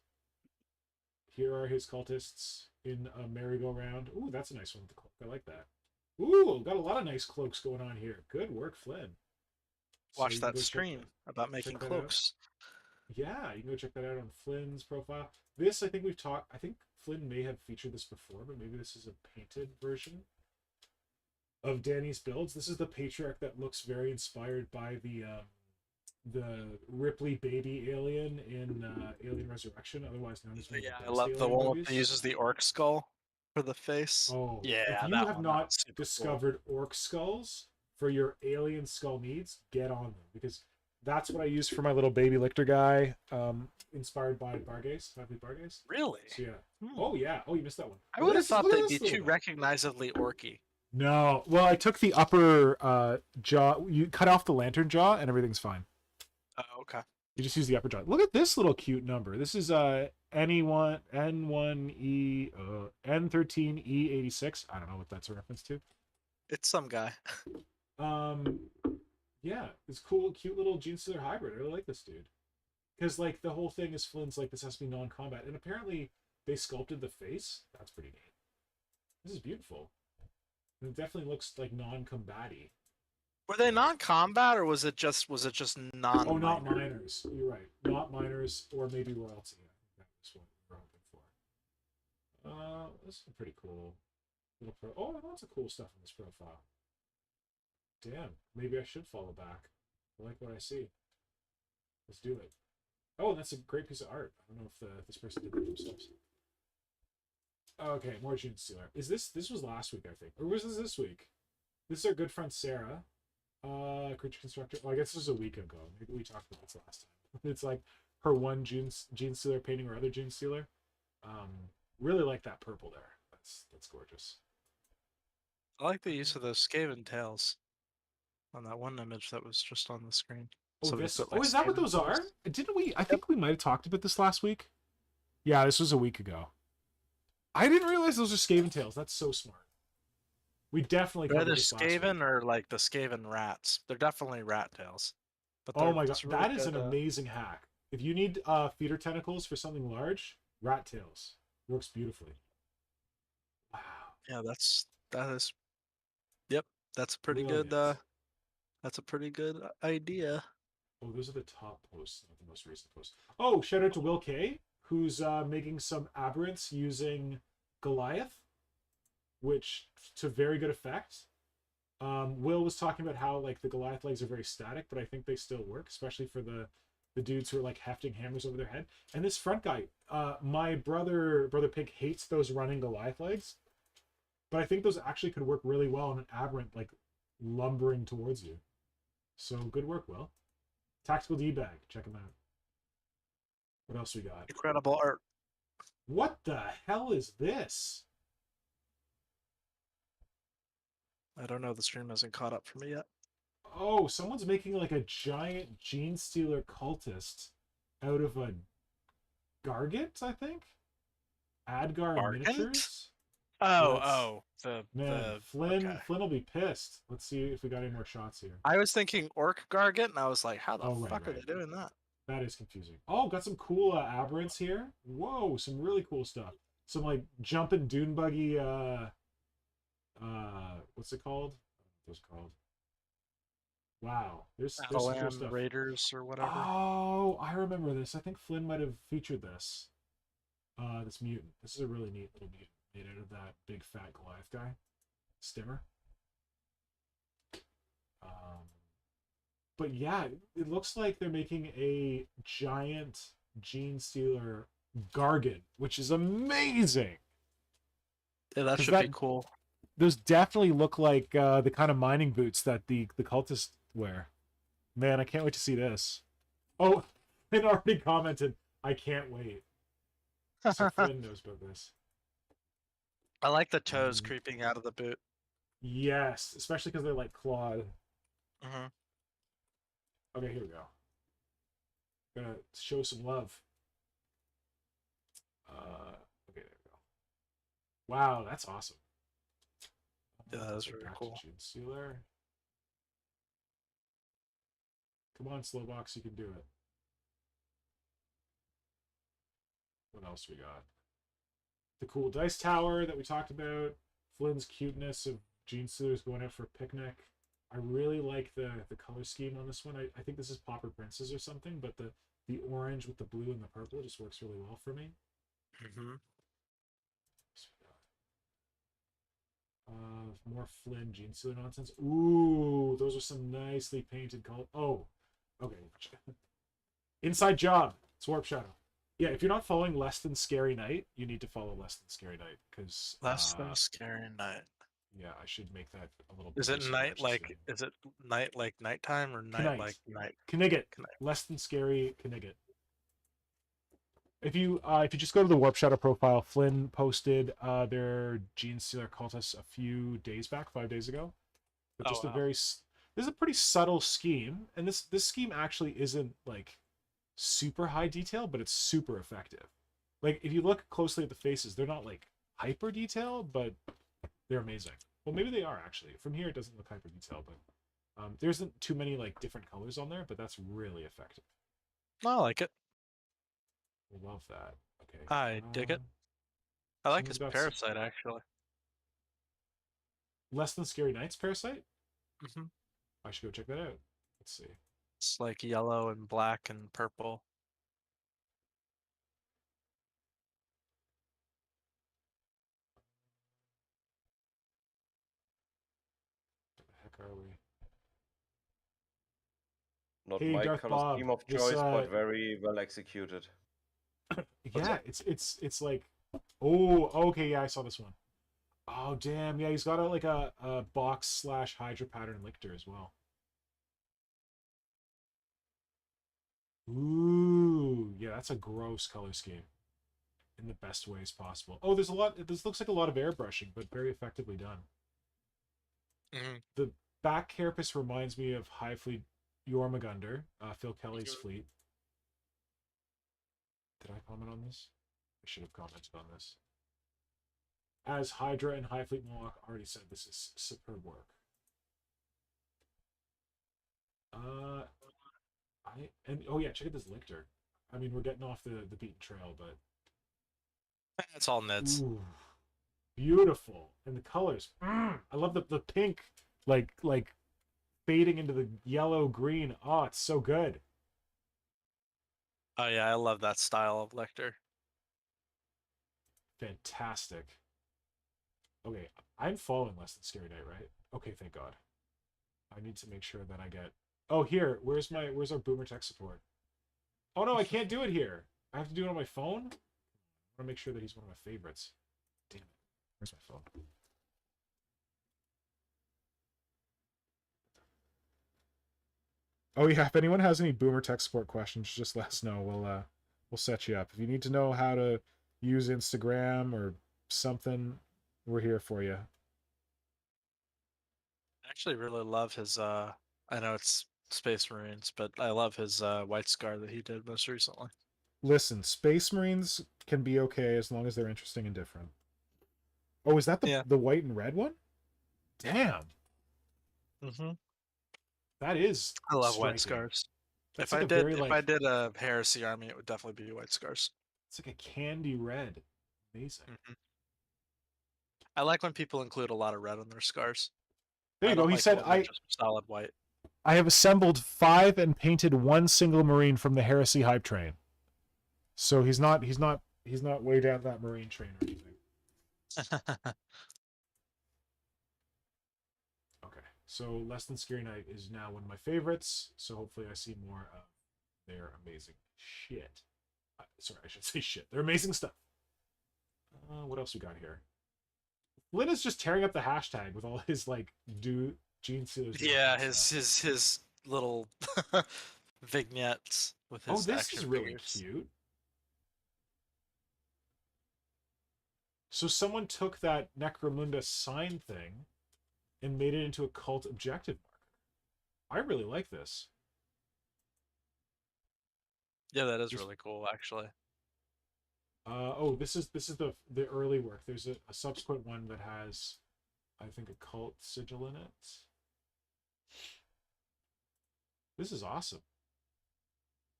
Here are his cultists in a merry-go-round. Ooh, that's a nice one with the cloak. I like that. Ooh, got a lot of nice cloaks going on here. Good work, Flynn. So Watch you can that go stream about making check that out. cloaks. Yeah, you can go check that out on Flynn's profile. This, I think we've talked. I think Flynn may have featured this before, but maybe this is a painted version of Danny's builds. This is the Patriarch that looks very inspired by the Ripley baby alien in Alien Resurrection, otherwise known as one of Yeah, the I best love the Alien one movies. that uses the orc skull for the face. Oh, Yeah, if you that have one, not that's super cool. discovered orc skulls for your alien skull needs, get on them, because that's what I use for my little baby lictor guy, inspired by Bargaze, Happy Bargaze. Really? So yeah. Hmm. Oh yeah. Oh, you missed that one. I Look would at have this- thought look at they'd this be little too guy. recognizably orky. No. Well, I took the upper jaw. You cut off the lantern jaw, and everything's fine. Oh, okay. You just use the upper jaw. Look at this little cute number. This is N1E N13E86. I don't know what that's a reference to. It's some guy. Yeah, it's cool, cute little Junestealer hybrid. I really like this dude. Because like the whole thing is Flynn's like this has to be non-combat, and apparently they sculpted the face. That's pretty neat. This is beautiful. And it definitely looks like non-combat-y. Were they non-combat or was it just non? Oh, not minors. You're right. Not minors, or maybe royalty. I think that was what we were hoping for. This is pretty cool. Oh, lots of cool stuff in this profile. Damn, maybe I should follow back. I like what I see. Let's do it. Oh, that's a great piece of art. I don't know if this person did that themselves. Okay, more Junestealer. Is this was last week, I think, or was this week? This is our good friend Sarah. Creature constructor. Well, I guess this was a week ago. Maybe we talked about this last time. It's like her one Junestealer painting or other Junestealer. Really like that purple there. That's gorgeous. I like the use of those Skaven tails on that one image that was just on the screen. Oh, Somebody this. put, Oh, like, is that what Skaven those are? tails. Didn't we? I think we might have talked about this last week. Yeah, this was a week ago. I didn't realize those are Skaven tails. That's so smart. We definitely They're covered either this last week. Skaven or like the Skaven rats. They're definitely rat tails. But Oh they're my god, just really that is good, an amazing hack. If you need feeder tentacles for something large, rat tails works beautifully. Wow. Yeah, that is. Yep, that's a pretty Brilliant. good. That's a pretty good idea. Oh, those are the top posts, not the most recent posts. Oh, shout out to Will K, who's making some aberrants using Goliath, which to very good effect. Will was talking about how like the Goliath legs are very static, but I think they still work, especially for the dudes who are like hefting hammers over their head. And this front guy, my brother Pig hates those running Goliath legs, but I think those actually could work really well on an aberrant like lumbering towards you. So good work, Will. Tactical D-bag, check him out. What else we got? Incredible art. What the hell is this? I don't know. The stream hasn't caught up for me yet. Oh, someone's making like a giant Genestealer cultist out of a Gargant, I think? Adgar Gargant? miniatures? Oh, Man, the Flynn okay. Flynn will be pissed. Let's see if we got any more shots here. I was thinking Orc Gargant, and I was like, how the Oh, right, fuck are right. they doing that? That is confusing. Oh, got some cool aberrants here. Whoa, some really cool stuff. Some like jumping dune buggy. What's it called? What's it called? Wow, there's some cool Battleland stuff. Raiders or whatever. Oh, I remember this. I think Flynn might have featured this. This mutant. This is a really neat little mutant made out of that big fat Goliath guy, Stimmer. But yeah, it looks like they're making a giant Genestealer Gargant, which is amazing. Yeah, that 'Cause should be cool. Those definitely look like the kind of mining boots that the cultists wear. Man, I can't wait to see this. Oh, it already commented. I can't wait. So Flynn knows about this. I like the toes creeping out of the boot. Yes, especially because they're like clawed. Mm-hmm. Okay, here we go. Gonna show some love. Okay, there we go. Wow, that's awesome. Yeah, that's really cool. Junestealer. Come on, Slowbox, you can do it. What else we got? The cool dice tower that we talked about. Flynn's cuteness of Genestealers going out for a picnic. I really like the color scheme on this one. I think this is Pauper Princess or something, but the orange with the blue and the purple just works really well for me. Mm-hmm. More Flynn Genestealer nonsense. Ooh, those are some nicely painted colors. Oh, okay. Inside job. It's Warp Shadow. Yeah, if you're not following Less Than Scary Night, you need to follow Less Than Scary Night because Less than scary night. yeah, I should make that a little. Is it night like? Is it night like nighttime or night like night? Knigget. Less Than Scary Knigget. If you just go to the Warp Shadow profile, Flynn posted their Genestealer cultists a few days back, 5 days ago. But just a very, this is a pretty subtle scheme, and this scheme actually isn't like super high detail, but it's super effective. Like if you look closely at the faces, they're not like hyper detailed, but they're amazing. Well, maybe they are actually. From here, it doesn't look hyper detailed, but there isn't too many like different colors on there, but that's really effective. I like it. Love that. Okay. I dig it. I like his parasite actually. Less Than Scary Night's parasite? Mm-hmm. I should go check that out. Let's see. It's like yellow and black and purple. What the heck are we? Not Hey, my Darth color Bob, scheme of choice, but very well executed. Yeah, it's like, oh, okay, yeah, I saw this one. Oh, damn, yeah, he's got a box / Hydra pattern lictor as well. Ooh, yeah, that's a gross color scheme in the best ways possible. Oh, there's a lot. This looks like a lot of airbrushing, but very effectively done. Mm-hmm. The back carapace reminds me of High Fleet Jormungandr, Phil Kelly's fleet. Did I comment on this? I should have commented on this. As Hydra and High Fleet Moloch already said, this is superb work. Oh yeah, check out this lictor. I mean, we're getting off the beaten trail, but it's all nits. Ooh, beautiful, and the colors. I love the pink, like fading into the yellow green. Oh, it's so good. Oh yeah, I love that style of lictor. Fantastic. Okay, I'm following Less Than Scary Night, right? Okay, thank God. I need to make sure that I get. Oh, here. Where's our Boomer tech support? Oh no, I can't do it here. I have to do it on my phone. I want to make sure that he's one of my favorites. Damn it. Where's my phone? Oh yeah, if anyone has any Boomer tech support questions, just let us know. We'll set you up. If you need to know how to use Instagram or something, we're here for you. I actually really love his I know it's Space Marines, but I love his White Scar that he did most recently. Listen, Space Marines can be okay as long as they're interesting and different. Oh, is that Yeah. the white and red one? Damn, Mm-hmm. that is I love white striking. scars. That's If like I a did very if like I did a heresy army, it would definitely be white scars. it's like a candy red. Amazing. Hmm. I like when people include a lot of red on their scars. There I you go. don't He like it said when they're just solid white. I have assembled 5 and painted 1 single Marine from the Heresy hype train. So he's not way down that Marine train or anything. Okay, so Less Than Scary Night is now one of my favorites. So hopefully I see more of their amazing shit. Sorry, I should say shit. They're amazing stuff. What else we got here? Lynn is just tearing up the hashtag with all his like Junestealers. Yeah, his little vignettes with his this action is really figures. cute. So someone took that Necromunda sign thing and made it into a cult objective marker. I really like this. Yeah, that is really cool, actually. This is the early work. There's a subsequent one that has, I think, a cult sigil in it. This is awesome.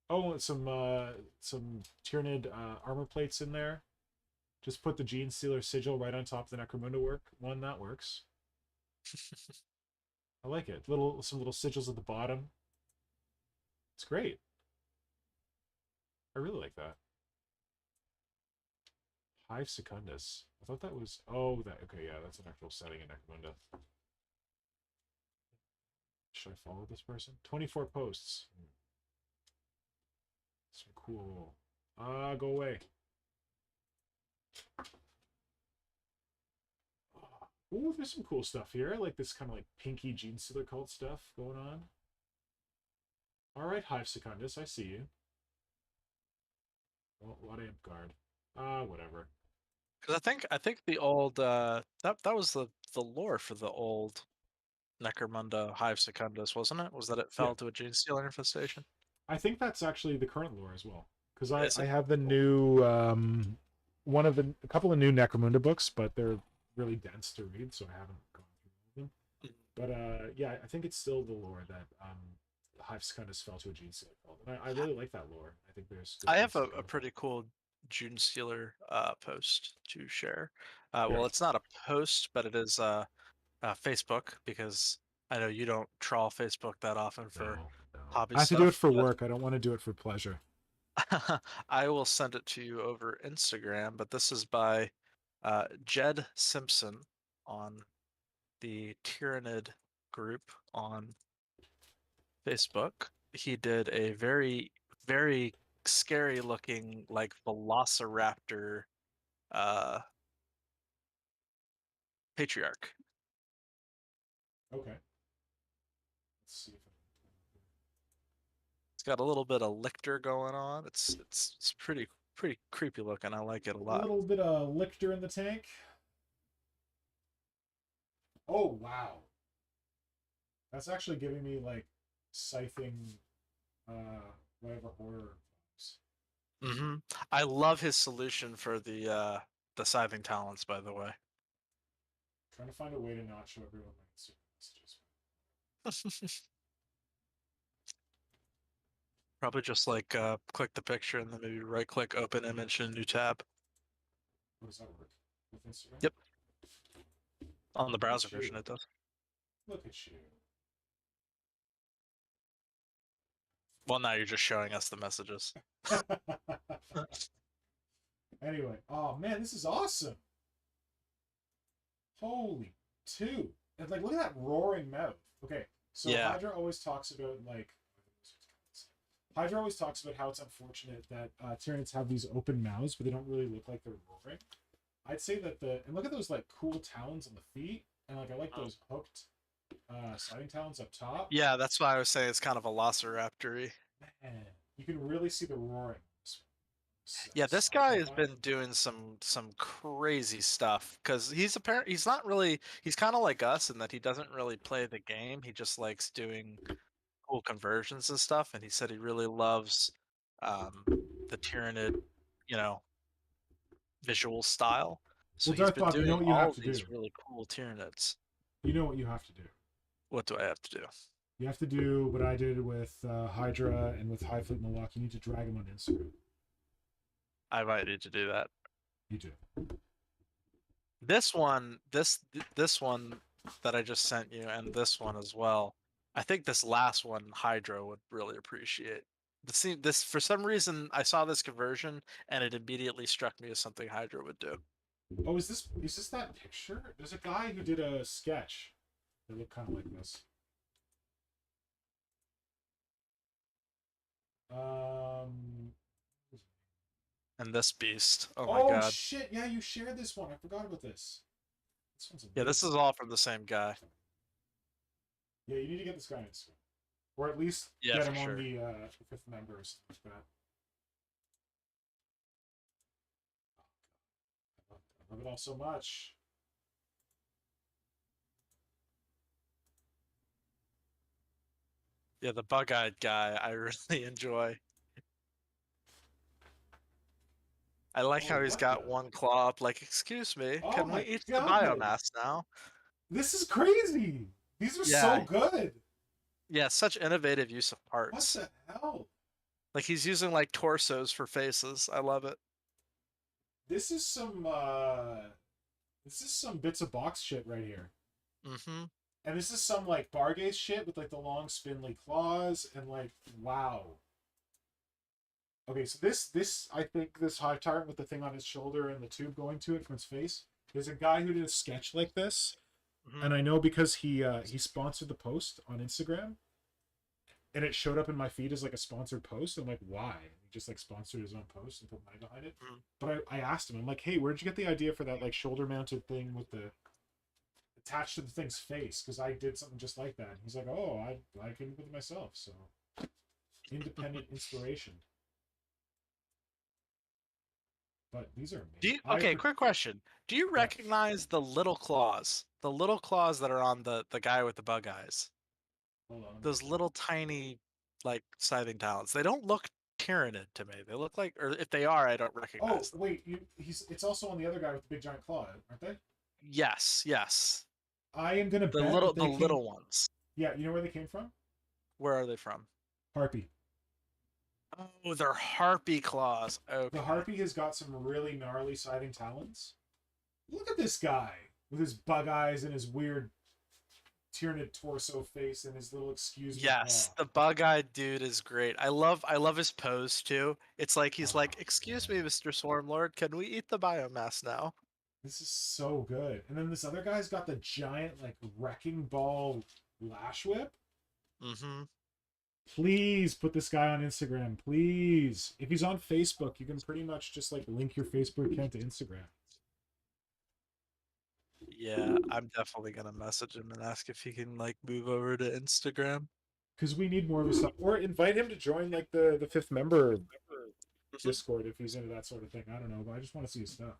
Oh, and some Tyranid armor plates in there. Just put the Genestealer sigil right on top of the Necromunda one. That works. I like it. Some little sigils at the bottom. It's great. I really like that. Hive Secundus. I thought that was... Oh, okay, yeah, that's an actual setting in Necromunda. Should I follow this person? 24 posts. Some cool... go away. Ooh, there's some cool stuff here. I like this kind of like pinky Genestealer cult stuff going on. Alright, Hive Secundus, I see you. Oh, what amp guard. Whatever. Because I think the old that was the lore for the old Necromunda Hive Secundus, wasn't it? Was that it fell to a Genestealer infestation? I think that's actually the current lore as well. Because I Is it? have the new a couple of new Necromunda books, but they're really dense to read, so I haven't gone through them. But yeah, I think it's still the lore that the Hive Secundus fell to a Genestealer cult. And I really like that lore. I think there's I have a pretty cool Junestealer post to share. Well, it's not a post, but it is Facebook, because I know you don't trawl Facebook that often for hobby I have stuff. to do it for work. I don't want to do it for pleasure. I will send it to you over Instagram, but this is by Jed Simpson on the Tyranid group on Facebook. He did a very, very scary looking like velociraptor patriarch. Okay. Let's see if It's got a little bit of lictor going on. It's pretty creepy looking. I like it a lot. a little bit of lictor in the tank. Oh wow. That's actually giving me like scything whatever horror vibes. Mm-hmm. I love his solution for the scything talents, by the way. Trying to find a way to not show everyone my Instagram messages. Probably just like click the picture and then maybe right click, open image in a new tab. How does that work with Instagram? Yep. On the browser version it does. Look at you. Well, now you're just showing us the messages. Anyway, oh man, this is awesome. Holy two. And like look at that roaring mouth. Okay, so Yeah. Hydra always talks about like Hydra always talks about how it's unfortunate that Tyranids have these open mouths, but they don't really look like they're roaring. I'd say that and look at those like cool talons on the feet, and like I like those hooked sliding talons up top. Yeah, that's why I was saying it's kind of velociraptor-y. Man, you can really see the roaring. Yeah, this guy has been doing some crazy stuff, because he's kind of like us in that he doesn't really play the game. He just likes doing cool conversions and stuff, and he said he really loves the Tyranid, visual style. So Well, he's been DarthBob, you know doing what you all have of to these do. really cool Tyranids. You know what you have to do. What do I have to do? You have to do what I did with Hydra and with High Fleet Milwaukee. You need to drag them on Instagram. I might need to do that. You do. This one that I just sent you, and this one as well. I think this last one Hydra would really appreciate. This for some reason I saw this conversion and it immediately struck me as something Hydra would do. Oh, is this that picture? There's a guy who did a sketch that looked kind of like this. And this beast. Oh Oh my god. shit! Yeah, you shared this one. I forgot about this. This one's Yeah, this amazing. is all from the same guy. Yeah, you need to get this guy on Instagram, or at least Yeah, get for him on sure. the fifth member or something like that. I love it all so much. Yeah, the bug-eyed guy I really enjoy. I like Oh, how he's what got the? one claw up like, excuse me, Oh can we my eat the god! biomass now? This is crazy. These are Yeah. so good. Yeah, such innovative use of What parts. the hell? Like he's using like torsos for faces. I love it. This is some bits of box shit right here. Mm-hmm. And this is some like Bargaze shit with like the long spindly claws and like wow. Okay, so this I think this Hive Tyrant with the thing on his shoulder and the tube going to it from its face. There's a guy who did a sketch like this, Mm-hmm. and I know because he sponsored the post on Instagram, and it showed up in my feed as like a sponsored post. I'm like, why? He just like sponsored his own post and put money behind it. Mhm. But I asked him, I'm like, hey, where'd you get the idea for that like shoulder mounted thing with the attached to the thing's face? Because I did something just like that. And he's like, oh, I came up with it myself. So independent inspiration. But these are amazing. Okay, quick question. Do you recognize the little claws? The little claws that are on the guy with the bug eyes? Hold on. Those little tiny, like, scything talons. They don't look Tyranid to me. They look like, or if they are, I don't Oh recognize them. wait, it's also on the other guy with the big giant claw, aren't they? Yes, yes. I am gonna The bet little, that the they came... little ones. Yeah, you know where they came from? Where are they from? Harpy. Oh, they're harpy claws. Okay. The Harpy has got some really gnarly scything talons. Look at this guy with his bug eyes and his weird Tyranid torso face and his little excuse me. Yes, claw. the bug-eyed dude is great. I love his pose too. It's like he's Oh, like, "Excuse me, Mr. Swarmlord, can we eat the biomass now?" This is so good. And then this other guy's got the giant like wrecking ball lash whip. Mm-hmm. Please put this guy on Instagram, please. If he's on Facebook, you can pretty much just like link your Facebook account to Instagram. Yeah, I'm definitely gonna message him and ask if he can like move over to Instagram. Because we need more of his stuff. Or invite him to join like the fifth member Discord if he's into that sort of thing. I don't know, but I just want to see his stuff.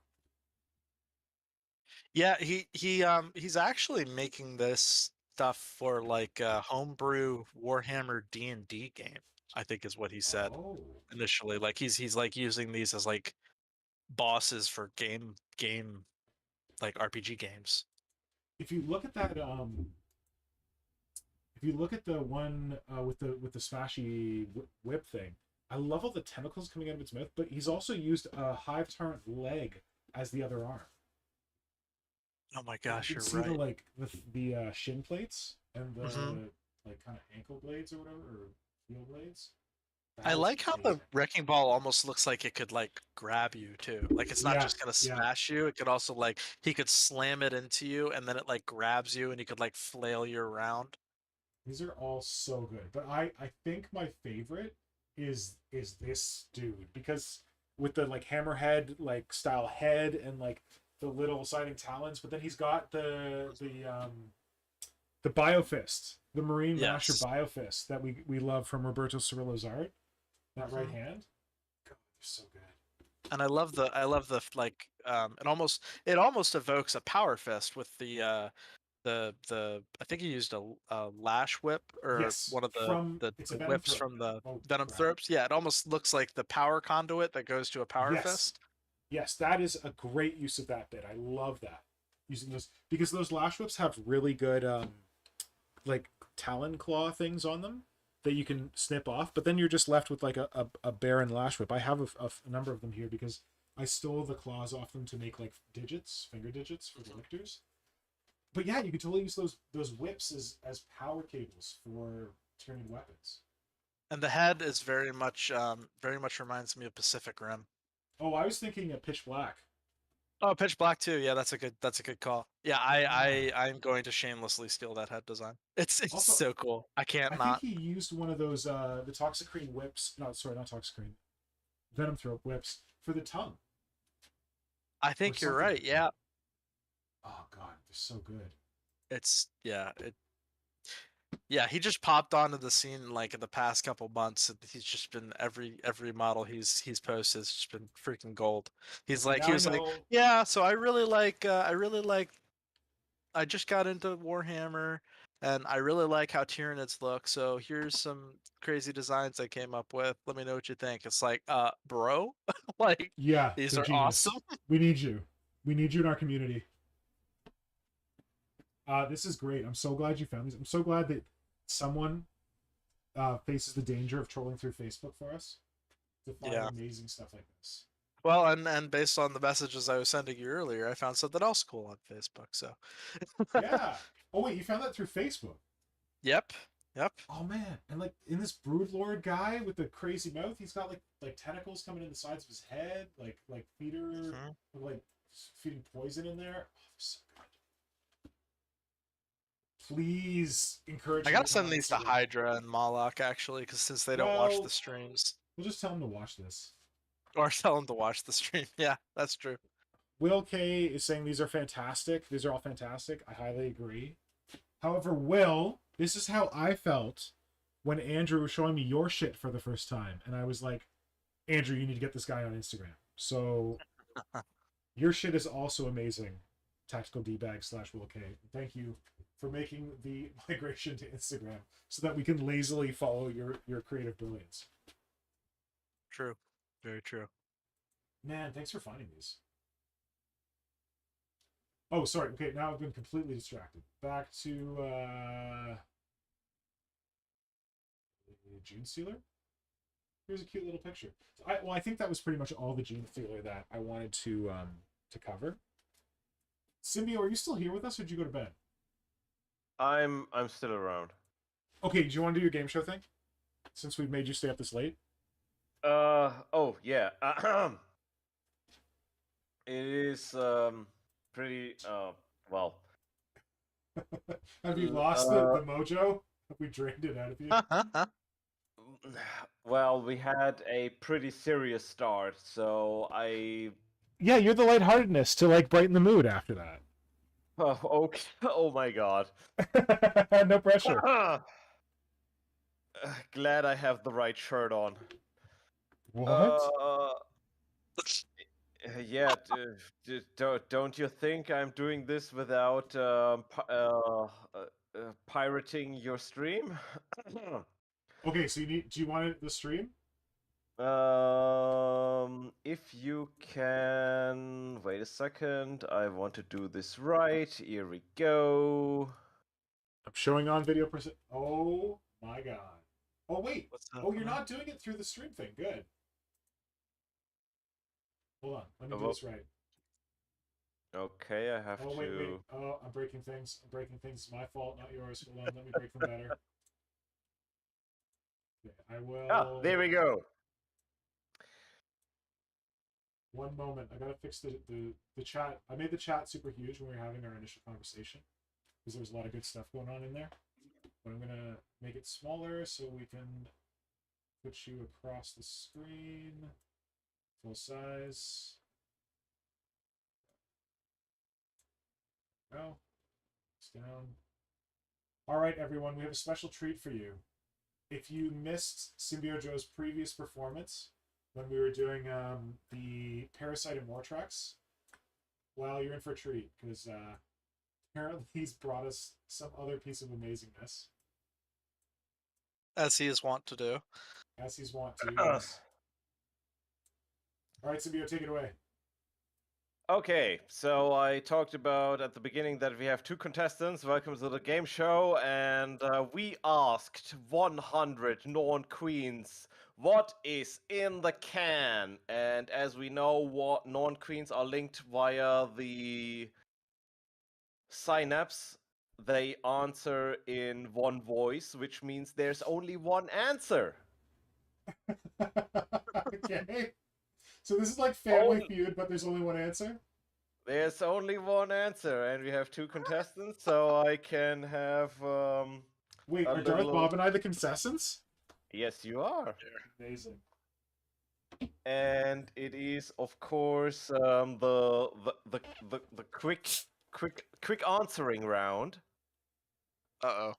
Yeah, he's actually making this stuff for like a homebrew Warhammer D&D game, I think is what he said Oh. initially. Like he's like using these as like bosses for game like RPG games. If you look at that if you look at the one with the smashy whip thing, I love all the tentacles coming out of its mouth, but he's also used a Hive Tyrant leg as the other arm. Oh my gosh, you you're can see right. the like the shin plates and the Mhm. like kind of ankle blades or whatever, or heel blades. I That is like how the amazing. wrecking ball almost looks like it could like grab you too. Like it's not Yeah, just gonna yeah. smash you. It could also like he could slam it into you and then it like grabs you and he could like flail you around. These are all so good, but I think my favorite is this dude, because with the like hammerhead like style head and like the little siding talons, but then he's got the Biofist, the Marine Masher Yes. Biofist that we love from Roberto Cirillo's art. That right hand, God, they're so good. And I love the like it almost evokes a power fist with the I think he used a lash whip or Yes, one of from the it's a Venom whips throat. from the Oh, Venom crap. Throps. Yeah, it almost looks like the power conduit that goes to a power Yes. fist. Yes, that is a great use of that bit. I love that. Using those because those lash whips have really good like talon claw things on them that you can snip off, but then you're just left with like a barren lash whip. I have a number of them here because I stole the claws off them to make like digits, finger digits for the lictors. But yeah, you could totally use those whips as power cables for turning weapons. And the head is very much reminds me of Pacific Rim. Oh, I was thinking a pitch black. Oh, Pitch Black too. Yeah, that's a good call. Yeah, Yeah. I'm going to shamelessly steal that head design. It's Also, so cool. I can't I think not. he used one of those the Toxicrene whips. No, sorry, not Toxicrene. Venom throat whips for the tongue. I Or think you're something. right. Yeah, Oh god, they're so good. it's yeah. Yeah, he just popped onto the scene like in the past couple months. And he's just been every model he's posted has just been freaking gold. He's Okay, like now he I was like, know. yeah. So I really like I just got into Warhammer, and I really like how Tyranids look. So here's some crazy designs I came up with. Let me know what you think. It's like, bro, like Yeah, these they're are genius. awesome. We need you. We need you in our community. This is great. I'm so glad you found these. I'm so glad that someone faces the danger of trolling through Facebook for us to find Yeah. amazing stuff like this. Well, and based on the messages I was sending you earlier, I found something else cool on Facebook. So, Yeah. Oh wait, you found that through Facebook. yep, yep. Oh man, and like in this Broodlord guy with the crazy mouth, he's got like tentacles coming in the sides of his head, like feeder, Mhm. like feeding poison in there. Oh, so good. Please encourage I him to gotta come send on these to Instagram. Hydra and Moloch actually, because since they don't watch the Well, streams, we'll just tell him to watch this. or tell them to watch the stream. Yeah, that's true. Will K is saying these are fantastic. These are all fantastic. I highly agree. However, Will, this is how I felt when Andrew was showing me your shit for the first time, and I was like, Andrew, you need to get this guy on Instagram. So your shit is also amazing. Tactical D-bag / Will K. Thank you for making the migration to Instagram so that we can lazily follow your creative brilliance. True, very true. Man, thanks for finding these. Oh, sorry. Okay, now I've been completely distracted. Back to Junestealer. Here's a cute little picture. I think that was pretty much all the Junestealer that I wanted to cover. Symbio, are you still here with us, or did you go to bed? I'm still around. Okay, do you want to do your game show thing? Since we've made you stay up this late. Oh yeah. It is pretty well. Have you lost the mojo? Have we drained it out of you? Well, we had a pretty serious start, so I. Yeah, you're the lightheartedness to like brighten the mood after that. Oh, okay. Oh my god. No pressure. Glad I have the right shirt on. What? Yeah. Don't you think I'm doing this without pirating your stream? Okay, so do you want the stream? If you can wait a second, I want to do this right. Here we go. I'm showing on video percent. Oh my god. Oh wait. What's Oh, you're happening? not doing it through the stream thing. Good. Hold on. Let me do well- this right. Okay, I have Oh wait. to. Oh, I'm breaking things. I'm breaking things. It's my fault, not yours. Hold on. Let me break them better. Okay, I will. Ah, there we go. One moment. I gotta fix the chat. I made the chat super huge when we were having our initial conversation because there was a lot of good stuff going on in there. But I'm gonna make it smaller so we can put you across the screen, full size. Go. It's down. All right, everyone. We have a special treat for you. If you missed Symbio Joe's previous performance when we were doing the Parasite and War tracks, well, you're in for a treat because apparently he's brought us some other piece of amazingness, As he is wont to do. as he's wont to. Yes. All right, Symbio, take it away. Okay, so I talked about at the beginning that we have 2 contestants. Welcome to the game show, and we asked 100 non-queens what is in the can. And as we know, what non-queens are linked via the synapse. They answer in one voice, which means there's only one answer. Okay. So this is like Family Feud, but there's only one answer? There's only one answer, and we have 2 contestants, so I can have Wait, a are Darth little- Bob and I the contestants? Yes, you are. Amazing. And it is, of course, the quick answering round. Uh-oh.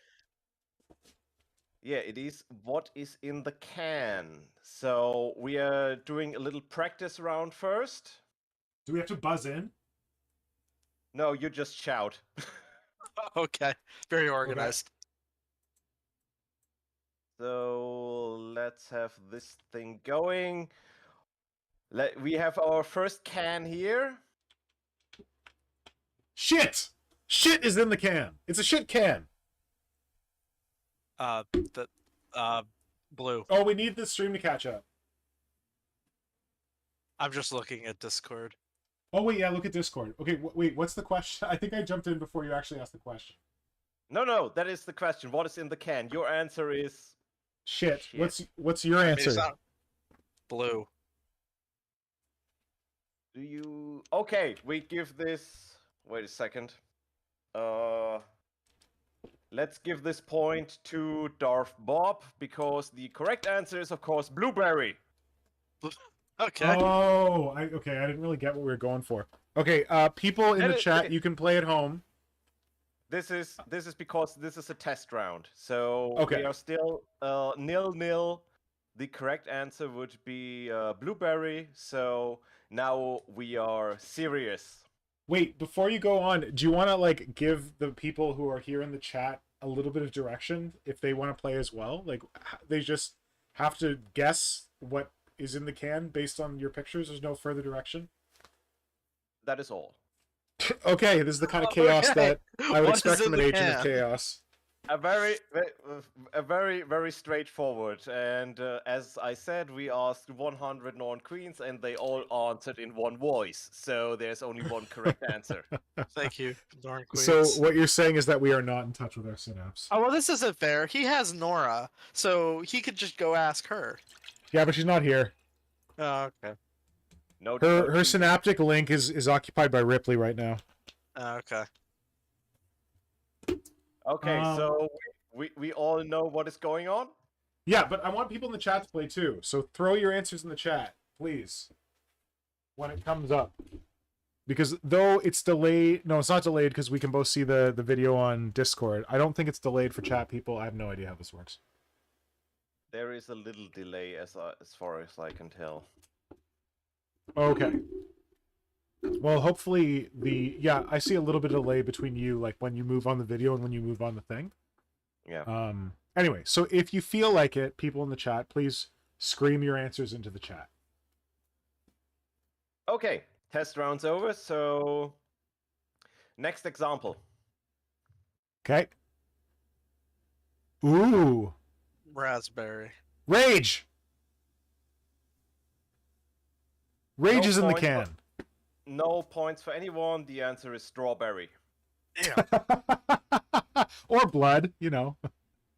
Yeah, it is what is in the can. So we are doing a little practice round first. Do we have to buzz in? No, you just shout. Okay. Very organized. So let's have this thing going. We have our first can here. Shit! Shit is in the can. It's a shit can. Blue. Oh, we need the stream to catch up. I'm just looking at Discord. Oh, wait, yeah, look at Discord. Okay, wait, what's the question? I think I jumped in before you actually asked the question. No, that is the question. What is in the can? Your answer is Shit. Shit. What's your I mean, answer? it's not blue. do you Okay, we give this wait a second. Let's give this point to DarthBob because the correct answer is of course blueberry. Okay. Oh, okay, I didn't really get what we were going for. Okay, people in the chat, you can play at home. This is because this is a test round. So Okay. we are still 0-0. The correct answer would be blueberry. So now we are serious. Wait, before you go on, do you want to like give the people who are here in the chat a little bit of direction if they want to play as well? Like they just have to guess what is in the can based on your pictures. There's no further direction. That is all. Okay, this is the kind of chaos Okay. that I would What expect is from in an the agent of can? chaos. A very straightforward. And as I said, we asked 100 non-queens, and they all answered in one voice. So there's only one correct answer. Thank you, Darn Queens. So what you're saying is that we are not in touch with our synapse. Oh, well, this isn't fair. He has Nora, so he could just go ask her. Yeah, but she's not here. Oh, okay. No. Her synaptic link is occupied by Ripley right now. Oh, okay. Okay, so we all know what is going on. Yeah, but I want people in the chat to play too. So throw your answers in the chat, please, when it comes up. Because though it's delayed, no, it's not delayed because we can both see the video on Discord. I don't think it's delayed for chat people. I have no idea how this works. There is a little delay as far as I can tell. Okay. Well, hopefully I see a little bit of delay between you, like when you move on the video and when you move on the thing. Yeah. Anyway, so if you feel like it, people in the chat, please scream your answers into the chat. Okay, test round's over. So next example. Okay. Ooh. Raspberry. Rage! Rage No is in the point, can. No points for anyone. The answer is strawberry. Damn. Or blood, you know.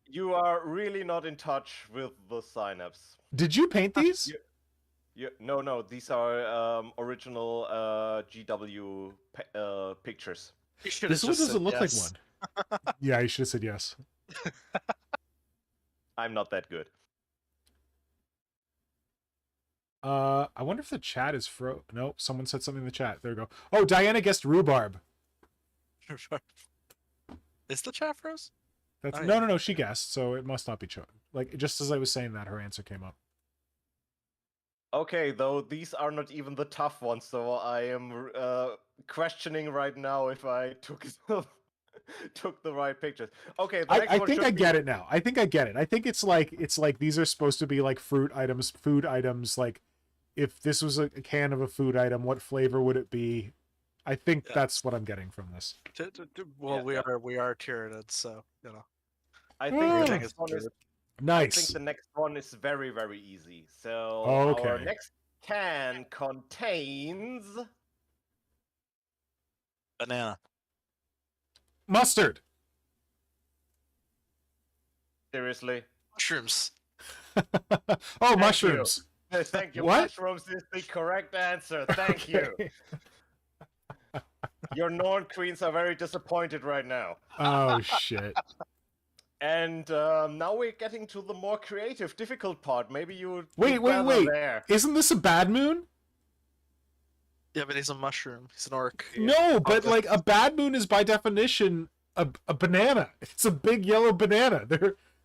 You are really not in touch with the synapse. Did you paint these? No, these are original GW pictures. You should This have one just doesn't said look yes. like one. Yeah, you should have said yes. I'm not that good. I wonder if the chat is Nope, someone said something in the chat. There we go. Oh, Diana guessed rhubarb. Is the chat froze? That's Oh, no. She guessed, so it must not be true. Like just as I was saying that, her answer came up. Okay, though these are not even the tough ones, so I am questioning right now if I took the right pictures. Okay, the next I one think should I be- get it now. I think I get it. I think it's like these are supposed to be like fruit items, food items. Like if this was a can of a food item, what flavor would it be? I think Yeah. that's what I'm getting from this. Well, Yeah, we are Tyranid, so I think the Everything next is one is. good. I think Nice. the next one is very, very easy. So our Okay. next can contains Banana. Mustard. seriously. Mushrooms. Oh, you. mushrooms. Thank you. What? Mushrooms is the correct answer. Thank you. Okay. Your Norn queens are very disappointed right now. Oh shit. And now we're getting to the more creative, difficult part. Maybe you would Wait, do wait, better wait. there. Isn't this a bad moon? Yeah, but he's a mushroom. He's an orc. No, but Okay. like a bad moon is by definition a banana. It's a big yellow banana.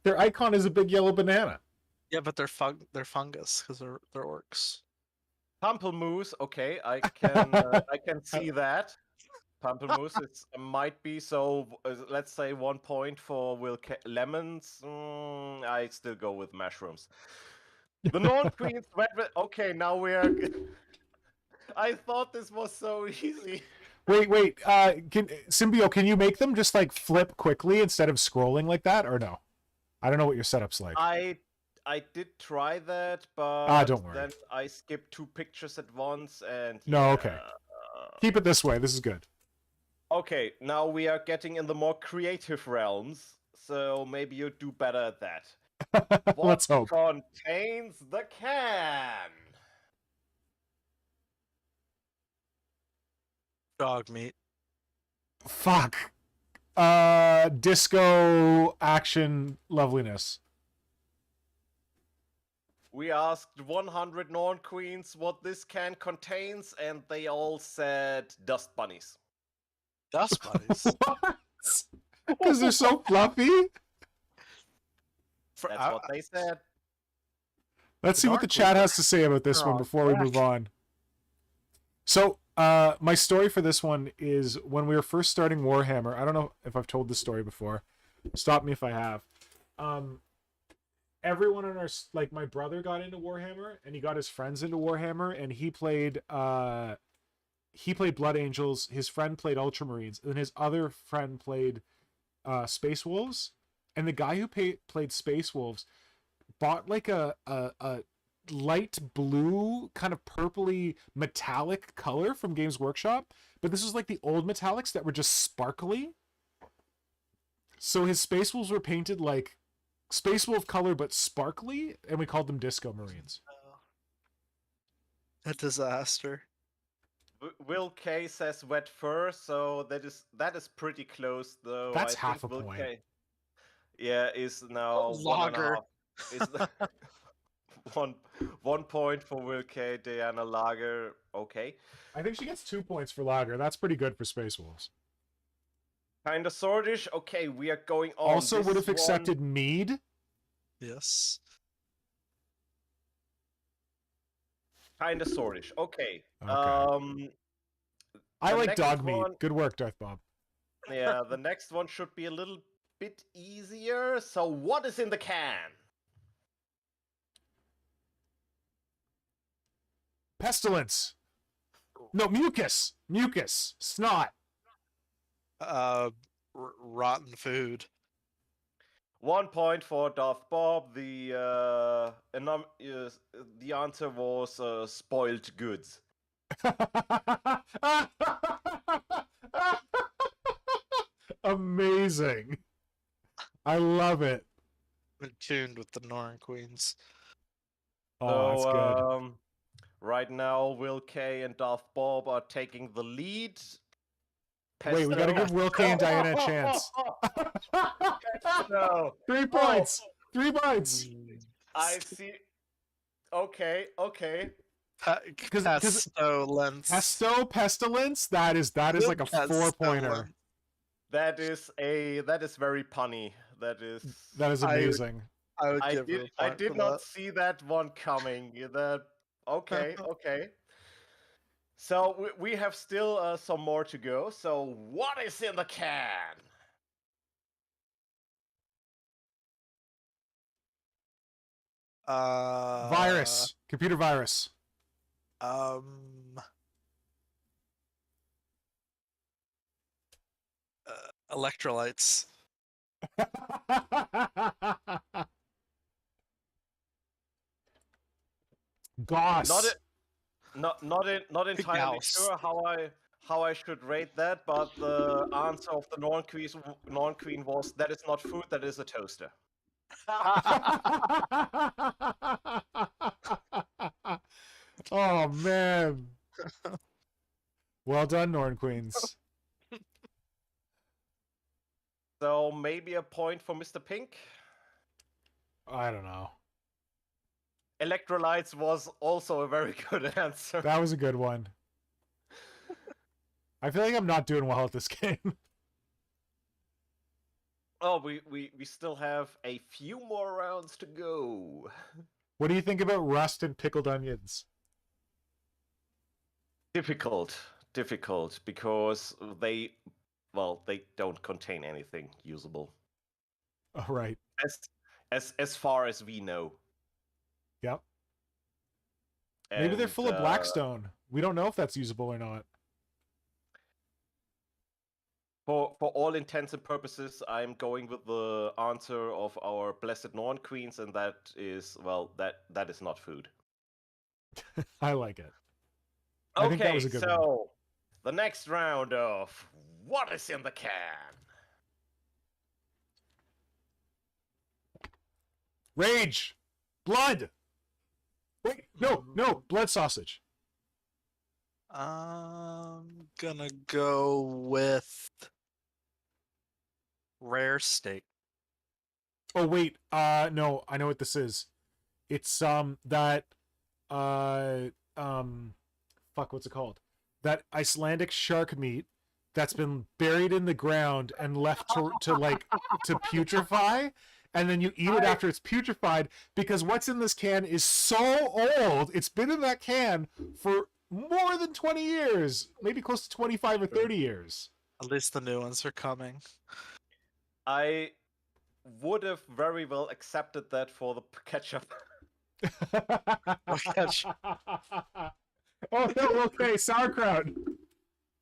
Their icon is a big yellow banana. Yeah, but they're fungus because they're orcs. Pamplemousse, okay, I can see that. Pamplemousse is might be so. Let's say 1 point for lemons. I still go with mushrooms. The Norn Queens. Okay, now we are. I thought this was so easy. Wait. Symbio, can you make them just like flip quickly instead of scrolling like that, or no? I don't know what your setup's like. I did try that, but don't worry. then I skipped 2 pictures at once, and No, yeah. okay. Keep it this way. This is good. Okay, now we are getting in the more creative realms, so maybe you do better at that. What Let's hope. contains the can? Dog meat. Fuck. Disco action loveliness. We asked 100 Norn Queens what this can contains, and they all said dust bunnies. Dust bunnies. What? Because they're so fluffy? That's what they said. Let's see what the Dark chat Reaper. has to say about this They're one all before we black. move on. So, my story for this one is when we were first starting Warhammer. I don't know if I've told this story before. Stop me if I have. Everyone in our, like, my brother got into Warhammer, and he got his friends into Warhammer, and he played Blood Angels. His friend played Ultramarines, and his other friend played Space Wolves. And the guy who played Space Wolves bought like a light blue, kind of purpley metallic color from Games Workshop, but this was like the old metallics that were just sparkly. So his Space Wolves were painted like Space Wolf color but sparkly, and we called them Disco Marines. A disaster. Will K says wet fur, so that is pretty close though. That's I half think a Will point. K, yeah, is now Lager. 1.5. Is the 1 point for Will K. Diana Lager. Okay. I think she gets 2 points for Lager. That's pretty good for Space Wolves. Kinda sortish. Okay, we are going on. Also This would have one- accepted mead. Yes. Kinda sortish. Okay. Okay. I the like next dog meat. one- Good work, DarthBob. Yeah, the next one should be a little bit easier. So, what is in the can? Pestilence. No, mucus. Mucus. Snot. Rotten food. 1 point for DarthBob. The answer was spoiled goods. Amazing. I love it. In tuned with the Norn Queens. Oh, that's good. Right now, Will K and DarthBob are taking the lead. Wait, we gotta give Will K and Diana a chance. No. 3 points. 3 points. I see. Okay. Pestilence. Pestilence. That is like a 4-pointer. That is very punny. That is amazing. I would give her a I point did for not that. see that one coming. Okay. So we have still some more to go. So what is in the can? Virus. Computer virus. Electrolytes. Goss. Not entirely Gauss. sure how I should rate that, but the answer of the non-queen was that is not food, that is a toaster. Oh man. Well done, Norn Queens. So maybe a point for Mr. Pink. I don't know. Electrolytes was also a very good answer. That was a good one. I feel like I'm not doing well at this game. Oh, we still have a few more rounds to go. What do you think about rust and pickled onions? Difficult because they don't contain anything usable Oh, right. as far as we know. Yep. Maybe they're And, full of blackstone. We don't know if that's usable or not. For all intents and purposes, I'm going with the answer of our blessed Norn Queens, and that is, well, that is not food. I like it. Okay, I think that was a good one. so the next round of What is in the Can? Rage! Blood! Wait, no, blood sausage. I'm gonna go with rare steak. Oh wait, no, I know what this is. It's fuck, what's it called? That Icelandic shark meat that's been buried in the ground and left to putrefy, and then you eat it after it's putrefied, because what's in this can is so old. It's been in that can for more than 20 years, maybe close to 25 or 30 years. At least the new ones are coming. I would have very well accepted that for the ketchup. Oh no, okay, sauerkraut.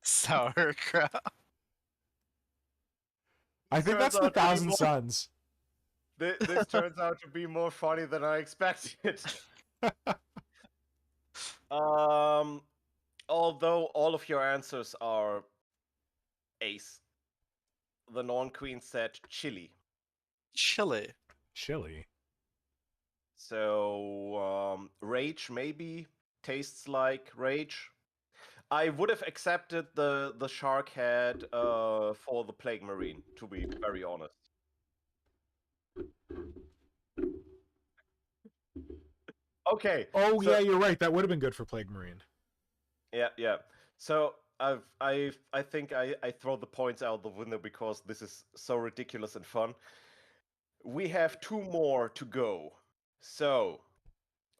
Sauerkraut. I think that's the Thousand Suns. This turns out to be more funny than I expected. Although all of your answers are ace. The non-queen said chili. Chili. Chili. So rage maybe tastes like rage. I would have accepted the shark head for the plague marine, to be very honest. Okay. Oh so, yeah, you're right. That would have been good for Plague Marine. Yeah. So I think I throw the points out the window because this is so ridiculous and fun. We have 2 more to go. So,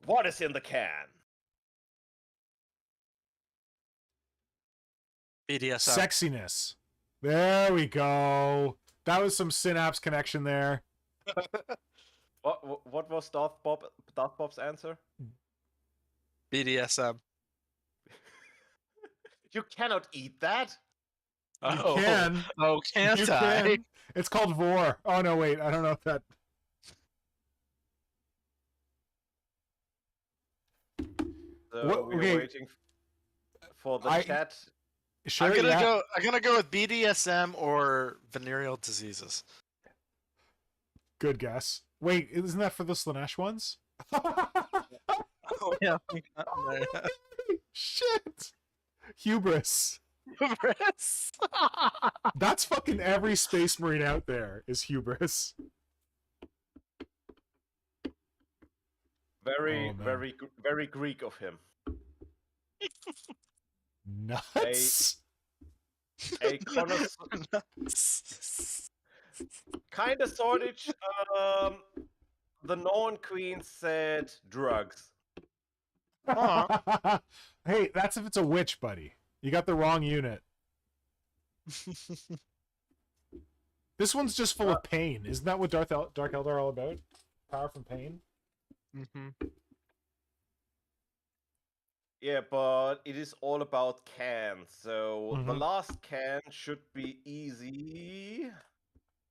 what is in the can? BDSM. Sexiness. There we go. That was some synapse connection there. What was DarthBob's answer? BDSM. You cannot eat that. You can. Oh, can't You I? can. It's called Vor. Oh no, wait. I don't know if that. So we're okay. waiting for the chat. Sure, I'm gonna go with BDSM or venereal diseases. Good guess. Wait, isn't that for the Slanesh ones? Oh yeah. Shit. Hubris. Hubris. That's fucking every space marine out there is hubris. Very, Oh, man. very Greek of him. Nuts. A kind of sortage. The Norn Queen said drugs. Hey, that's if it's a witch, buddy. You got the wrong unit. This one's just full of pain. Isn't that what Dark Eldar are all about? Power from pain? Mm-hmm. Yeah, but it is all about cans. So the Mhm. last can should be easy.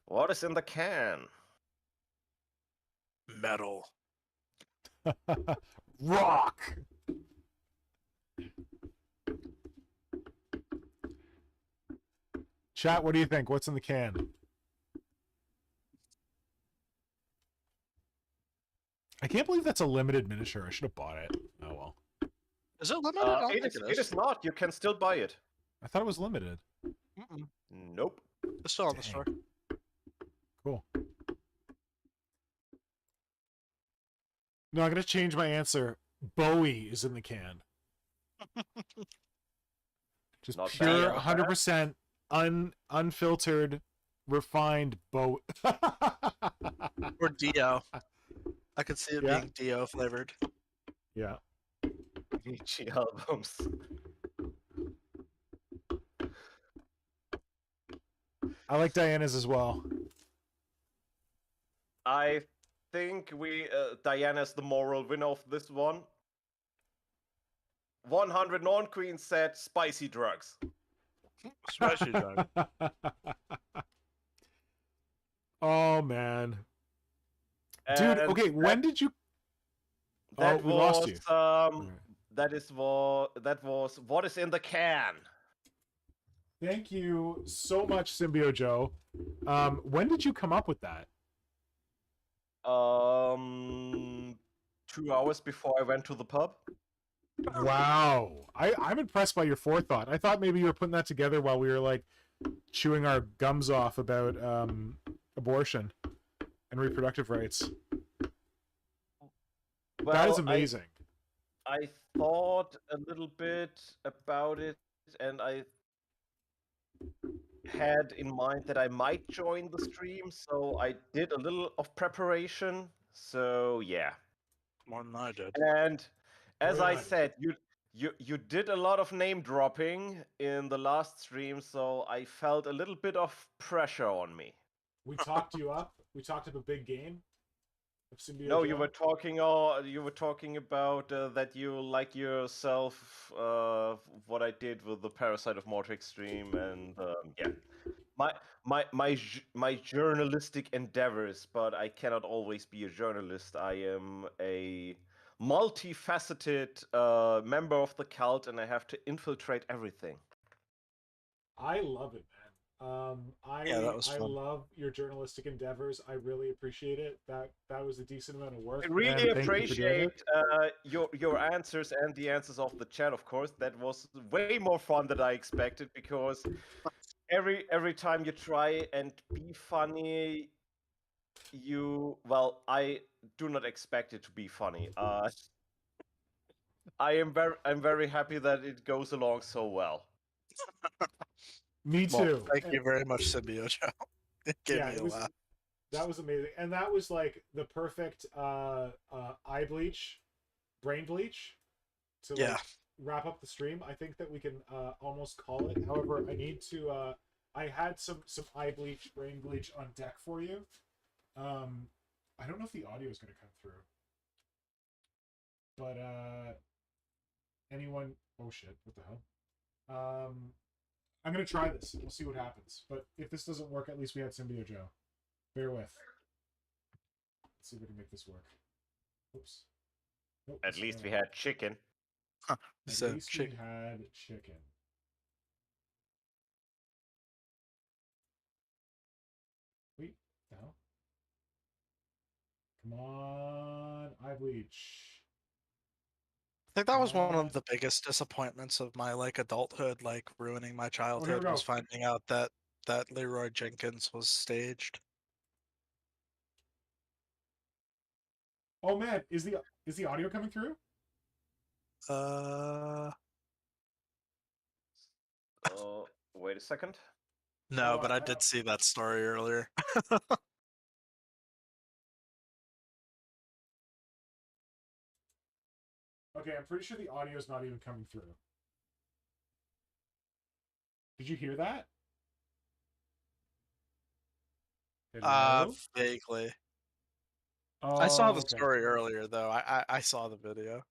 What is in the can? Metal. Rock. Chat, what do you think? What's in the can? I can't believe that's a limited miniature. I should have bought it. Oh well. Is it limited? I don't It think is. it It is. is not. You can still buy it. I thought it was limited. Mm-mm. Nope. It's still on the Dang. store. Cool. No, I'm gonna change my answer. Bowie is in the can. Just Not pure, bad. 100% unfiltered, refined Bowie. Or Dio. I could see it Yeah. being Dio flavored. Yeah. Nietzsche albums. I like Diana's as well. I think Diana's the moral winner of this one. 100 non-queen said spicy drugs. Spicy dog. Oh man, dude. And Okay, when did you? that we lost you. that was what is in the can. Thank you so much, Symbio Joe. When did you come up with that? 2 hours before I went to the pub. Wow, I'm impressed by your forethought. I thought maybe you were putting that together while we were like chewing our gums off about abortion and reproductive rights. That is amazing. I thought a little bit about it, and I had in mind that I might join the stream, so I did a little of preparation. So yeah. More than I did. And as More I than I did. said, you did a lot of name dropping in the last stream, so I felt a little bit of pressure on me. We talked you up. We talked up a big game of Symbio No, Joe. you were talking about that you like yourself what I did with the Parasite of Mortar Extreme, and yeah, my journalistic endeavors, but I cannot always be a journalist. I am a multifaceted member of the cult, and I have to infiltrate everything. I love it, man. Yeah, that was I fun. love your journalistic endeavors. I really appreciate it. That was a decent amount of work. I really and thank you for doing appreciate it. your answers and the answers of the chat. Of course, that was way more fun than I expected, because every time you try and be funny, I do not expect it to be funny. I'm very happy that it goes along so well. Me Well, too. thank you very much, Symbio Joe. It gave me a laugh. That was amazing, and that was like the perfect eye bleach, brain bleach, to like wrap up the stream. I think that we can almost call it. However, I need to. I had some eye bleach, brain bleach on deck for you. I don't know if the audio is going to come through, but anyone? Oh shit! What the hell? I'm gonna try this. We'll see what happens. But if this doesn't work, at least we had Symbio Joe. Bear with. Let's see if we can make this work. Oops. Nope, At least we had chicken. At least we had chicken. Wait, the hell? Come on, eye bleach. I think that was one of the biggest disappointments of my like adulthood, like ruining my childhood, was finding out that Leroy Jenkins was staged. Oh man, is the audio coming through? Wait a second. No, but I did see that story earlier. Okay, I'm pretty sure the audio is not even coming through. Did you hear that? Hello? Vaguely. Oh, I saw the story earlier, though. I saw the video.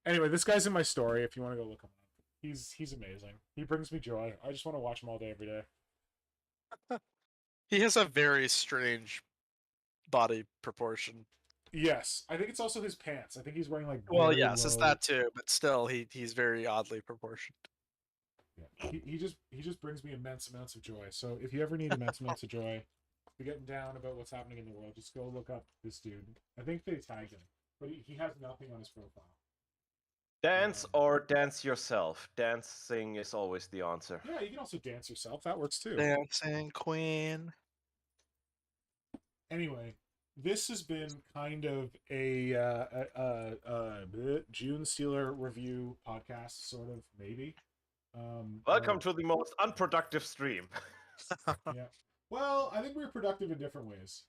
Anyway, this guy's in my story. If you want to go look him up, he's amazing. He brings me joy. I just want to watch him all day, every day. He has a very strange body proportion. Yes, I think it's also his pants. I think he's wearing like Well, very yes, it's low- that too, but still, he's very oddly proportioned. Yeah, he just brings me immense amounts of joy. So if you ever need immense amounts of joy, if you're getting down about what's happening in the world, just go look up this dude. I think they tagged him, but he has nothing on his profile. Dance or dance yourself. Dancing is always the answer. Yeah, you can also dance yourself. That works too. Dancing Queen. Anyway, this has been kind of a Junestealer review podcast, sort of, maybe. Welcome to the most unproductive stream. Yeah. Well, I think we're productive in different ways.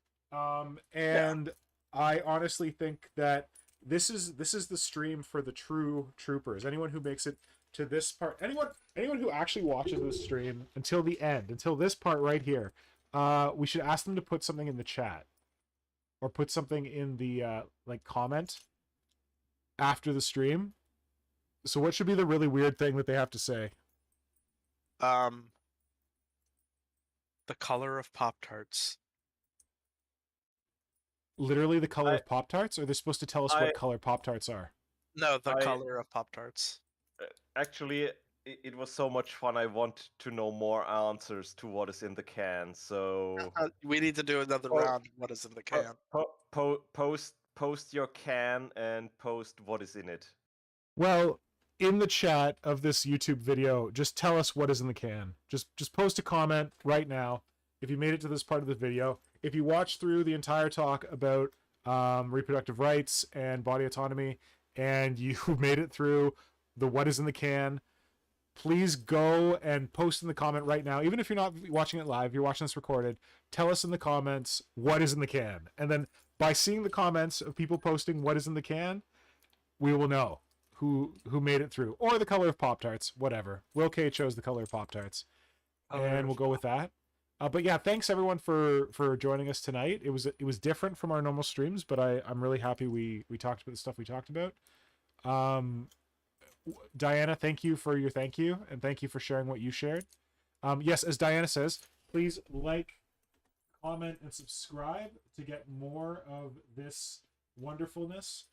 And I honestly think that this is the stream for the true troopers. Anyone who makes it to this part, anyone who actually watches this stream until the end, until this part right here, we should ask them to put something in the chat or put something in the like comment after the stream. So what should be the really weird thing that they have to say? The color of Pop-Tarts. Literally the color of Pop-Tarts? Or they're supposed to tell us I- what color Pop-Tarts are? No, the color of Pop-Tarts. Actually, it was so much fun. I want to know more answers to what is in the can. So We need to do another round. What is in the can? post your can and post what is in it. Well, in the chat of this YouTube video, just tell us what is in the can. Just post a comment right now if you made it to this part of the video. If you watched through the entire talk about reproductive rights and body autonomy, and you made it through the what is in the can, please go and post in the comment right now. Even if you're not watching it live, you're watching this recorded, tell us in the comments what is in the can. And then by seeing the comments of people posting what is in the can, we will know who made it through, or the color of Pop-Tarts, whatever. Will K chose the color of Pop-Tarts, and we'll go with that. But yeah, thanks everyone for joining us tonight. It was different from our normal streams, but I'm really happy we talked about the stuff we talked about. Diana, thank you for your thank you, and thank you for sharing what you shared. Yes, as Diana says, please like, comment, and subscribe to get more of this wonderfulness.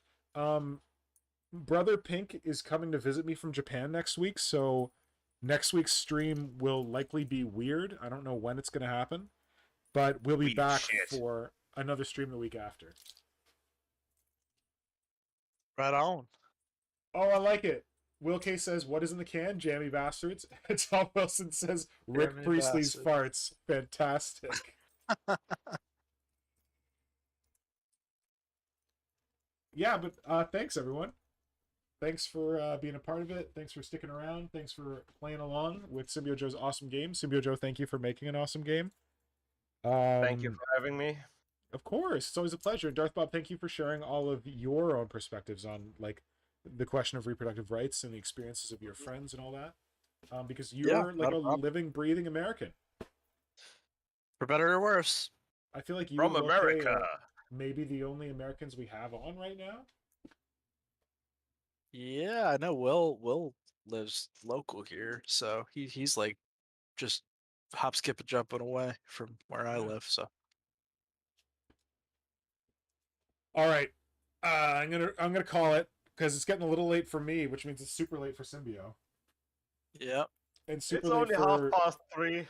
Brother Pink is coming to visit me from Japan next week, so next week's stream will likely be weird. I don't know when it's going to happen, but we'll be back for another stream the week after. Right on. Oh, I like it. Will K says, what is in the can? Jammy bastards. Tom Wilson says, Rick Jammy Priestley's bastard. farts. Fantastic. Yeah, but thanks everyone. Thanks for being a part of it. Thanks for sticking around. Thanks for playing along with Symbio Joe's awesome game. Symbio Joe, thank you for making an awesome game. Thank you for having me. Of course, it's always a pleasure. DarthBob, thank you for sharing all of your own perspectives on like the question of reproductive rights and the experiences of your friends and all that. Because you're like a living, breathing American. For better or worse. I feel like you From and Will K America. are maybe the only Americans we have on right now. Yeah, I know Will lives local here, so he's like just hop, skip, and jumping away from where I live. So all right, I'm gonna call it because it's getting a little late for me, which means it's super late for Symbio. yeah, And super It's late only for 3:30.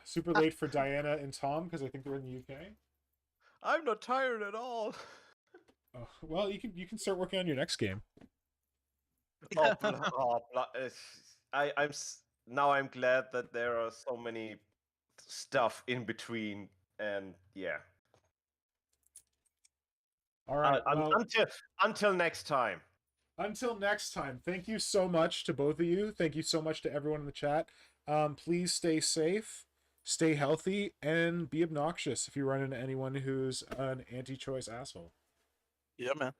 super late for Diana and Tom because I think they're in the UK. I'm not tired at all. Oh, well, you can start working on your next game. I'm glad that there are so many stuff in between, and yeah. All right. Until next time. Until next time. Thank you so much to both of you. Thank you so much to everyone in the chat. Please stay safe, stay healthy, and be obnoxious if you run into anyone who's an anti-choice asshole. yeah, man.